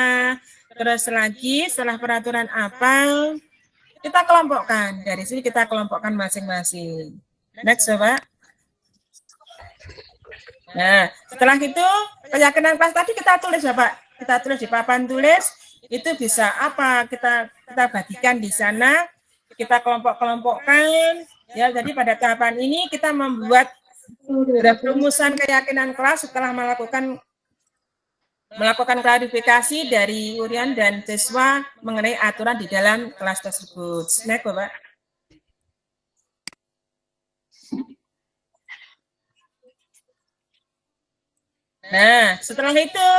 terus lagi setelah peraturan apa, kita kelompokkan. Dari sini kita kelompokkan masing-masing. Next, Bapak. Nah, setelah itu keyakinan kelas tadi kita tulis, Bapak. Kita tulis di papan tulis. Itu bisa apa kita bagikan di sana, kita kelompok-kelompokkan ya. Jadi pada tahapan ini kita membuat rumusan keyakinan kelas setelah melakukan klarifikasi dari Urian dan siswa mengenai aturan di dalam kelas tersebut. Next, Bapak. Nah, setelah itu,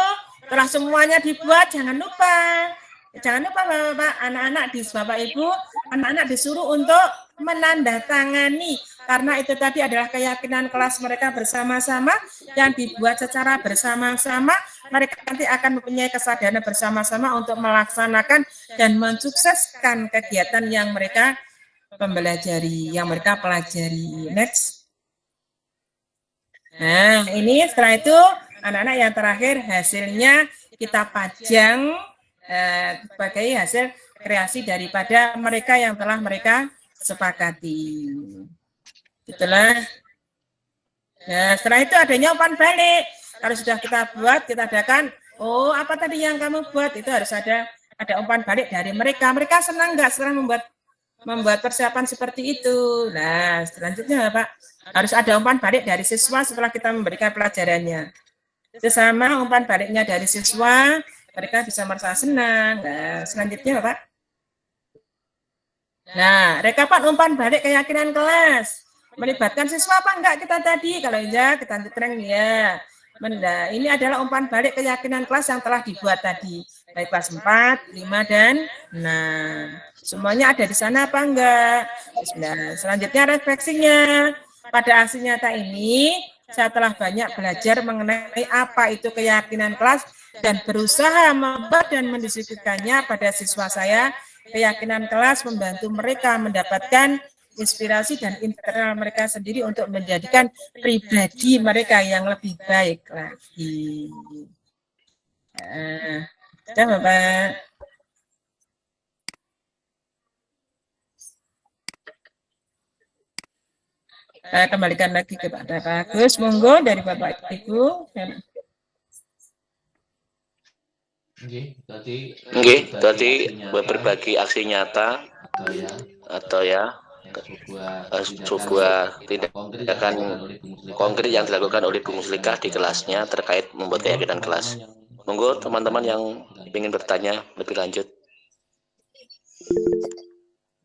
setelah semuanya dibuat, jangan lupa Bapak, anak-anak Bapak Ibu, anak-anak disuruh untuk menandatangani, karena itu tadi adalah keyakinan kelas mereka bersama-sama yang dibuat secara bersama-sama. Mereka nanti akan mempunyai kesadaran bersama-sama untuk melaksanakan dan mensukseskan kegiatan yang mereka pelajari. Next. Nah, ini setelah itu anak-anak yang terakhir hasilnya kita pajang sebagai hasil kreasi daripada mereka yang telah mereka sepakati. Itulah. Nah, setelah itu adanya umpan balik. Kalau sudah kita buat, kita adakan, oh apa tadi yang kamu buat, itu harus ada umpan balik dari mereka. Mereka senang nggak setelah membuat persiapan seperti itu. Nah, selanjutnya Pak, harus ada umpan balik dari siswa setelah kita memberikan pelajarannya. Sesama umpan baliknya dari siswa, mereka bisa merasa senang. Nah, selanjutnya Bapak. Nah, rekapan umpan balik keyakinan kelas. Melibatkan siswa apa enggak kita tadi? Kalau iya, kita terang ya. Ini adalah umpan balik keyakinan kelas yang telah dibuat tadi. Baik kelas 4, 5, dan 6. Semuanya ada di sana apa enggak? Nah, selanjutnya refleksinya. Pada aksi nyata ini, saya telah banyak belajar mengenai apa itu keyakinan kelas dan berusaha membuat dan mendiskusikannya pada siswa saya. Keyakinan kelas membantu mereka mendapatkan inspirasi dan internal mereka sendiri untuk menjadikan pribadi mereka yang lebih baik lagi. Ya, Bapak. Saya kembalikan lagi kepada Pak Agus. Monggo dari Bapak Ibu. Tadi berbagi aksi nyata atau ya sebuah tindakan konkret yang dilakukan oleh Bu Muslikah di kelasnya terkait membuat keyakinan kelas. Monggo teman-teman yang ingin bertanya lebih lanjut.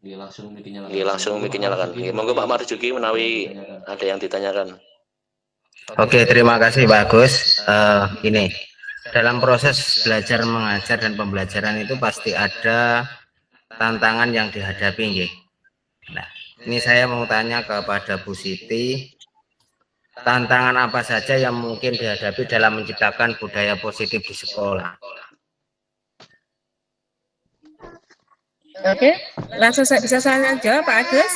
Langsung mic nyalakan. Monggo Pak Marjuki menawi ada yang ditanyakan. Oke, terima kasih Pak Agus. Ini dalam proses belajar mengajar dan pembelajaran itu pasti ada tantangan yang dihadapi, nggih. Nah, ini saya mau tanya kepada Bu Siti, tantangan apa saja yang mungkin dihadapi dalam menciptakan budaya positif di sekolah? Oke, langsung bisa saya jawab Pak Agus.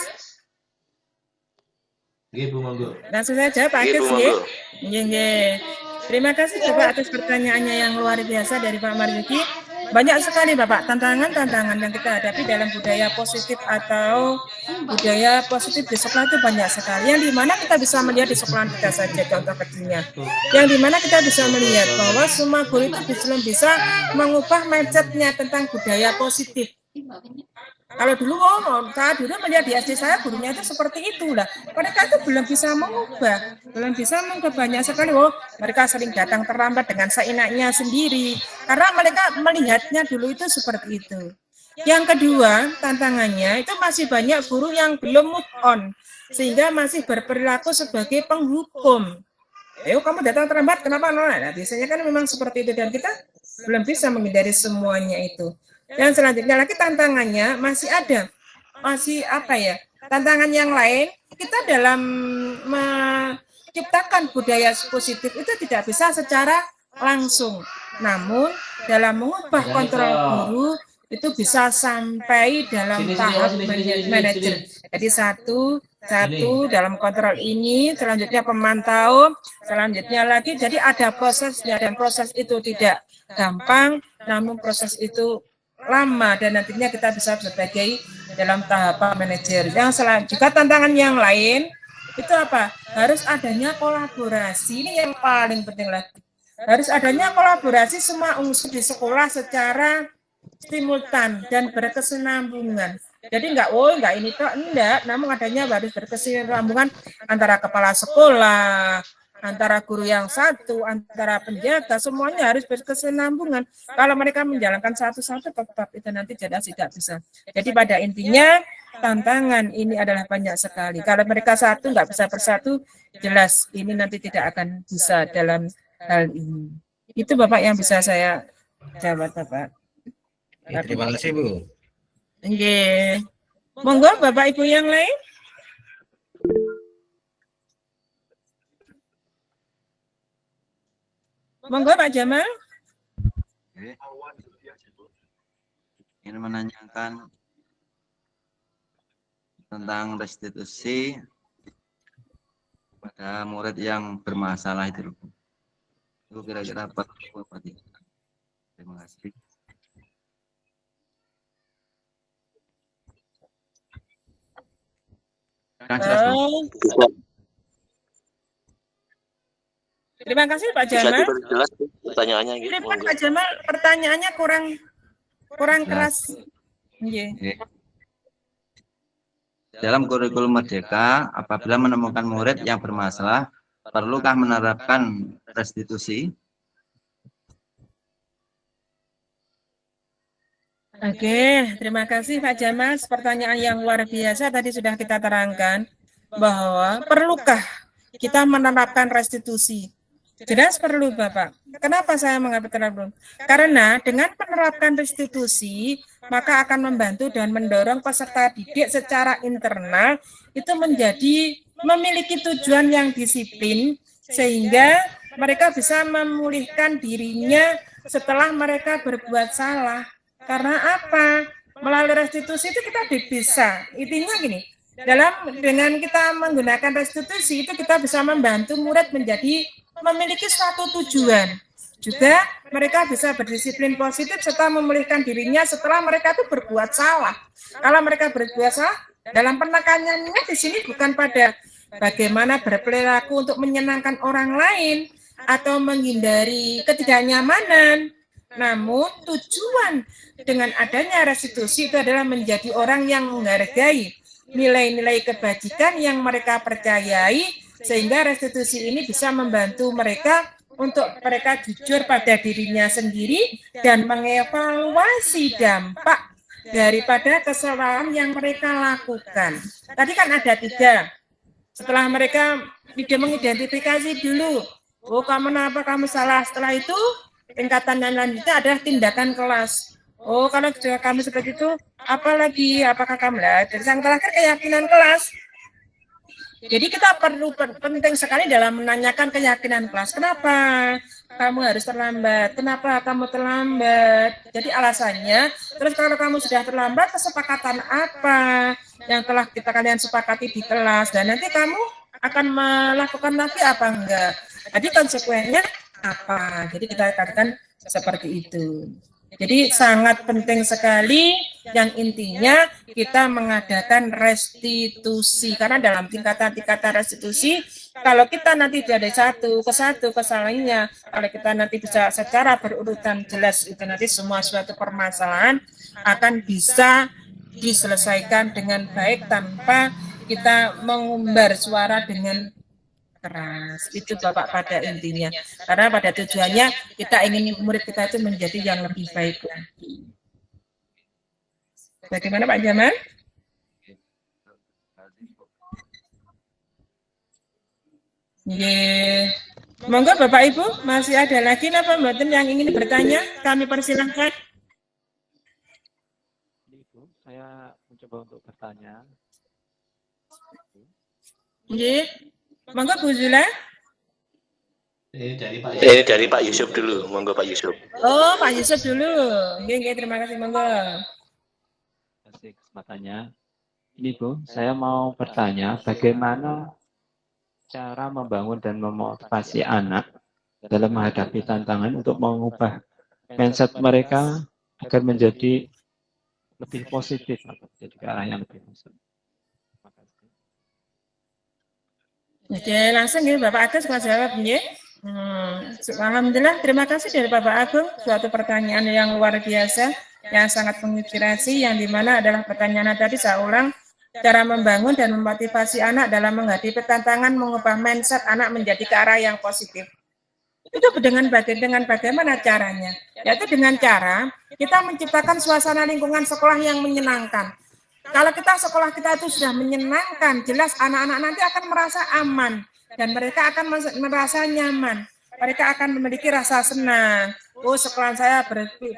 Langsung saya jawab Pak Agus, nggih. Terima kasih Bapak atas pertanyaannya yang luar biasa dari Pak Maryuki. Banyak sekali Bapak tantangan-tantangan yang kita hadapi dalam budaya positif atau budaya positif di sekolah itu banyak sekali. Yang dimana kita bisa melihat di sekolah kita saja contoh kecilnya. Yang dimana kita bisa melihat bahwa semua guru itu belum bisa mengubah mindsetnya tentang budaya positif. Kalau dulu saya dulu melihat di SD saya gurunya itu seperti itulah. Mereka itu belum bisa mengubah banyak sekali. Mereka sering datang terlambat dengan seenaknya sendiri karena mereka melihatnya dulu itu seperti itu. Yang kedua, tantangannya itu masih banyak guru yang belum move on sehingga masih berperilaku sebagai penghukum. Kamu datang terlambat, kenapa? Nah, biasanya kan memang seperti itu dan kita belum bisa menghindari semuanya itu. Yang selanjutnya lagi tantangannya masih ada, tantangan yang lain, kita dalam menciptakan budaya positif itu tidak bisa secara langsung. Namun dalam mengubah kontrol guru itu bisa sampai dalam tahap manajer. Jadi satu dalam kontrol ini, selanjutnya pemantau, selanjutnya lagi. Jadi ada prosesnya dan proses itu tidak gampang, namun proses itu lama dan nantinya kita bisa sebagai dalam tahapan manajer. Yang selanjutnya juga tantangan yang lain itu harus adanya kolaborasi. Ini yang paling penting lagi. Harus adanya kolaborasi semua unsur di sekolah secara simultan dan berkesinambungan. Jadi enggak ini toh enggak, namun adanya harus berkesinambungan antara kepala sekolah, antara guru yang satu, antara penjaga, semuanya harus berkesinambungan. Kalau mereka menjalankan satu-satu tetap itu nanti tidak bisa. Jadi pada intinya tantangan ini adalah banyak sekali. Kalau mereka satu nggak bisa bersatu, jelas ini nanti tidak akan bisa dalam hal ini. Itu Bapak yang bisa saya jawab Bapak. Terima kasih Bu. Nggih. Monggo Bapak Ibu yang lain. Monggo Pak Jamal. Ingin menanyakan tentang restitusi pada murid yang bermasalah itu. Itu kira-kira apa? Terima kasih. Terima kasih Pak Jamal. Jelas pertanyaannya gitu. Pak Jamal, pertanyaannya kurang keras. Dalam kurikulum Merdeka, apabila menemukan murid yang bermasalah, perlukah menerapkan restitusi? Oke, terima kasih Pak Jamal. Pertanyaan yang luar biasa tadi sudah kita terangkan bahwa perlukah kita menerapkan restitusi? Jelas perlu Bapak. Kenapa saya mengatakan perlu? Karena dengan menerapkan restitusi, maka akan membantu dan mendorong peserta didik secara internal itu menjadi memiliki tujuan yang disiplin sehingga mereka bisa memulihkan dirinya setelah mereka berbuat salah. Karena apa? Melalui restitusi itu kita bisa. Intinya gini, dengan kita menggunakan restitusi itu kita bisa membantu murid menjadi memiliki suatu tujuan. Juga mereka bisa berdisiplin positif serta memulihkan dirinya setelah mereka itu berbuat salah. Kalau mereka berbuat salah, dalam penekanannya di sini bukan pada bagaimana berperilaku untuk menyenangkan orang lain atau menghindari ketidaknyamanan. Namun tujuan dengan adanya restitusi itu adalah menjadi orang yang menghargai nilai-nilai kebajikan yang mereka percayai, sehingga restitusi ini bisa membantu mereka untuk mereka jujur pada dirinya sendiri dan mengevaluasi dampak daripada kesalahan yang mereka lakukan. Tadi kan ada 3. Setelah mereka tidak mengidentifikasi dulu, kenapa kamu salah, setelah itu tingkatan yang lanjutnya adalah tindakan kelas. Kalau kamu seperti itu, apakah kamu dari yang terakhir keyakinan kelas. Jadi kita penting sekali dalam menanyakan keyakinan kelas. Kenapa kamu harus terlambat? Kenapa kamu terlambat? Jadi alasannya, terus kalau kamu sudah terlambat, kesepakatan apa yang telah kalian sepakati di kelas, dan nanti kamu akan melakukan lagi apa enggak? Jadi konsekuensinya apa. Jadi kita katakan seperti itu. Jadi sangat penting sekali yang intinya kita mengadakan restitusi. Karena dalam tingkatan-tingkatan restitusi, kalau kita nanti dari satu ke lainnya, kalau kita nanti bisa secara berurutan jelas, itu nanti semua suatu permasalahan akan bisa diselesaikan dengan baik tanpa kita mengumbar suara dengan keras. Itu Bapak pada intinya. Karena pada tujuannya kita ingin murid kita itu menjadi yang lebih baik lagi. Bagaimana Pak Jamal? Yeah. Monggo Bapak Ibu, masih ada lagi apa mboten yang ingin bertanya? Kami persilahkan. Ibu, saya mencoba untuk bertanya. Yeah. Monggo Bu Zula. Dari Pak Yusuf dulu, monggo Pak Yusuf. Oh, Pak Yusuf dulu. Nggih, terima kasih monggo. Terima kasih kesempatannya. Ini Bu, saya mau bertanya bagaimana cara membangun dan memotivasi anak dalam menghadapi tantangan untuk mengubah mindset mereka agar menjadi lebih positif, jadi ke arah yang lebih positif. Oke, langsung ya Bapak Agus mau jawab ya. Alhamdulillah, terima kasih dari Bapak Agung. Suatu pertanyaan yang luar biasa, yang sangat menginspirasi, yang dimana adalah pertanyaan tadi saya ulang, cara membangun dan memotivasi anak dalam menghadapi tantangan mengubah mindset anak menjadi ke arah yang positif. Itu dengan bagaimana caranya? Yaitu dengan cara kita menciptakan suasana lingkungan sekolah yang menyenangkan. Kalau sekolah kita itu sudah menyenangkan, jelas anak-anak nanti akan merasa aman dan mereka akan merasa nyaman. Mereka akan memiliki rasa senang. Oh, sekolah saya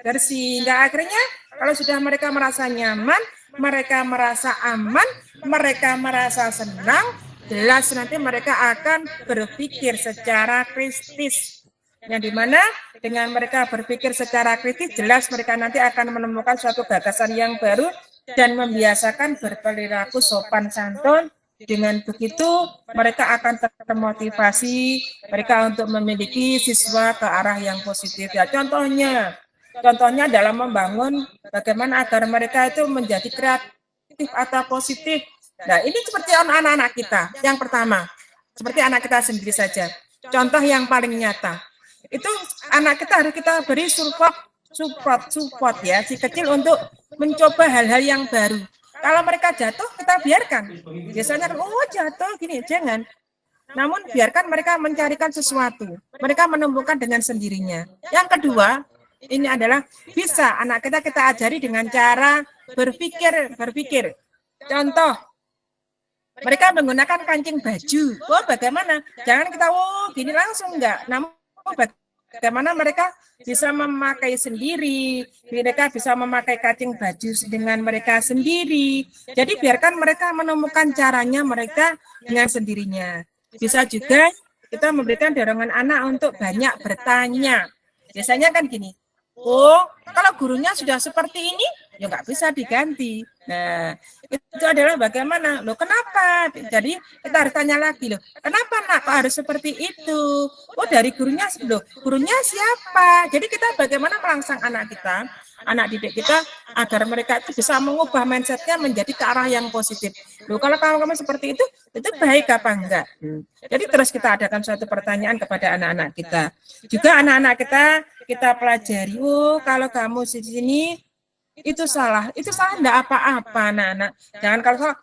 bersih. Hingga akhirnya kalau sudah mereka merasa nyaman, mereka merasa aman, mereka merasa senang, jelas nanti mereka akan berpikir secara kritis. Yang dimana dengan mereka berpikir secara kritis, jelas mereka nanti akan menemukan suatu gagasan yang baru dan membiasakan berperilaku sopan santun. Dengan begitu mereka akan termotivasi mereka untuk memiliki siswa ke arah yang positif. Ya, contohnya dalam membangun bagaimana agar mereka itu menjadi kreatif atau positif. Nah, ini seperti anak-anak kita. Yang pertama, seperti anak kita sendiri saja. Contoh yang paling nyata. Itu anak kita harus kita beri support ya, si kecil untuk mencoba hal-hal yang baru. Kalau mereka jatuh, kita biarkan. Biasanya, oh jatuh, gini, jangan. Namun biarkan mereka mencarikan sesuatu. Mereka menemukan dengan sendirinya. Yang kedua, ini adalah bisa anak kita ajari dengan cara berpikir. Contoh, mereka menggunakan kancing baju. Oh, bagaimana? Jangan kita, gini langsung enggak. Namun bagaimana mereka bisa memakai sendiri, mereka bisa memakai kancing baju dengan mereka sendiri. Jadi biarkan mereka menemukan caranya mereka dengan sendirinya. Bisa juga kita memberikan dorongan anak untuk banyak bertanya. Biasanya kan gini, oh kalau gurunya sudah seperti ini, ya nggak bisa diganti. Nah, itu adalah bagaimana? Loh kenapa? Jadi kita harus tanya lagi loh. Kenapa nak kok harus seperti itu? Oh dari gurunya loh. Gurunya siapa? Jadi kita bagaimana merangsang anak kita, anak didik kita agar mereka itu bisa mengubah mindsetnya menjadi ke arah yang positif. Loh kalau kamu seperti itu baik apa enggak? Jadi terus kita adakan suatu pertanyaan kepada anak-anak kita. Juga anak-anak kita pelajari. Oh kalau kamu di sini itu salah enggak apa-apa anak-anak. Jangan kalau salah,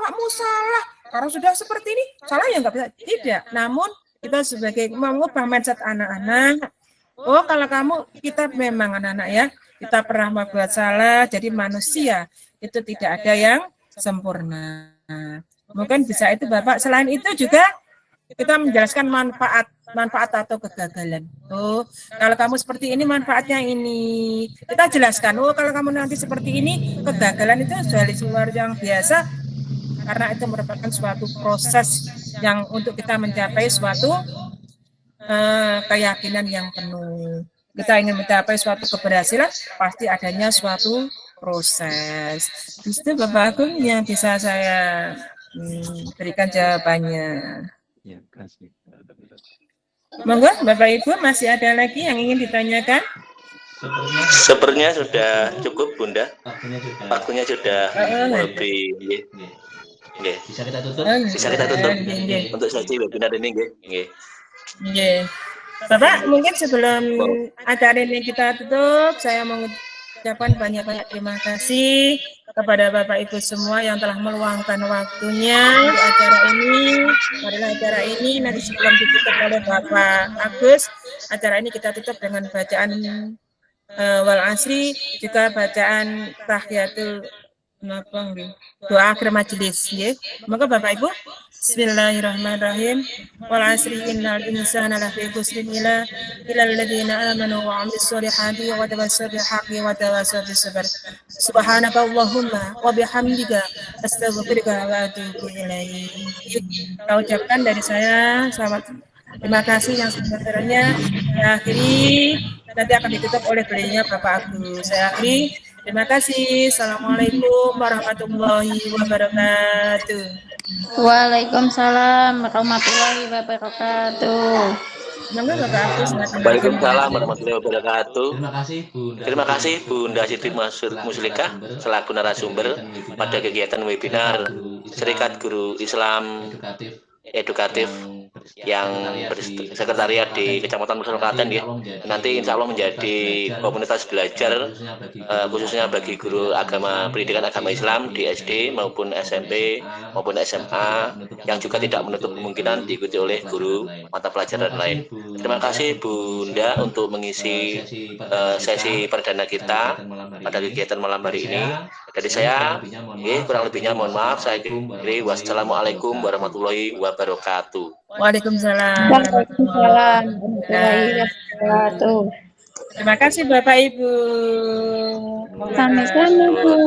awakmu salah. Kalau sudah seperti ini, salah ya enggak bisa. Tidak. Namun kita sebagai mengubah mindset anak-anak. Oh, kalau kita memang anak-anak ya, kita pernah membuat salah, jadi manusia itu tidak ada yang sempurna. Mungkin bisa itu Bapak. Selain itu juga kita menjelaskan manfaat atau kegagalan. Oh, kalau kamu seperti ini manfaatnya ini. Kita jelaskan, kalau kamu nanti seperti ini, kegagalan itu luar yang biasa karena itu merupakan suatu proses yang untuk kita mencapai suatu keyakinan yang penuh. Kita ingin mencapai suatu keberhasilan, pasti adanya suatu proses. Itu Bapak Agung yang bisa saya berikan jawabannya. Ya, kasih. Monggo Bapak Ibu, masih ada lagi yang ingin ditanyakan? Sepertinya sudah cukup Bunda. Waktunya sudah lebih. Nggih. Bisa kita tutup. Bisa kita tutup untuk sesi webinar ini nggih. Nggih. Bapak, mungkin sebelum acara ini kita tutup, saya mengucapkan banyak-banyak terima kasih kepada Bapak Ibu semua yang telah meluangkan waktunya di acara ini. Pada acara ini nanti sebelum ditutup oleh Bapak Agus, acara ini kita tutup dengan bacaan wal asri, juga bacaan tahiyatul doa akhir majelis. Maka Bapak Ibu, Bismillahirrahmanirrahim. Wal asri innal insana lafi khusrin illa alladziina aamanu wa 'amilus sholihati wa tawassaw bil haqqi wa tawassaw bis sabr. Subhanaka Allahumma wa bihamdika astaghfiruka wa atubu ilaik. Kita ucapkan dari saya selamat terima kasih yang sebesar-besarnya. Saya akhiri, nanti akan ditutup oleh beliaunya Bapak Agus. Saya akhiri. Terima kasih. Assalamualaikum warahmatullahi wabarakatuh. Waalaikumsalam warahmatullahi wabarakatuh. Waalaikumsalam warahmatullahi wabarakatuh. Terima kasih Bunda Siti Muslikah selaku narasumber pada kegiatan webinar Serikat Guru Islam Edukatif yang bersekretariat di Kecamatan Musel Klaten ya. Nanti insya Allah menjadi komunitas belajar khususnya bagi guru pendidikan agama Islam di SD maupun SMP maupun SMA yang juga tidak menutup kemungkinan diikuti oleh guru mata pelajaran lain. Terima kasih Bunda untuk mengisi sesi perdana kita pada kegiatan malam hari ini. Dari saya, kurang lebihnya mohon maaf. Saya kiri. Wassalamualaikum warahmatullahi wabarakatuh. Waalaikumsalam. Waalaikumsalam warahmatullahi wabarakatuh. Terima kasih Bapak Ibu. Sama-sama Bu.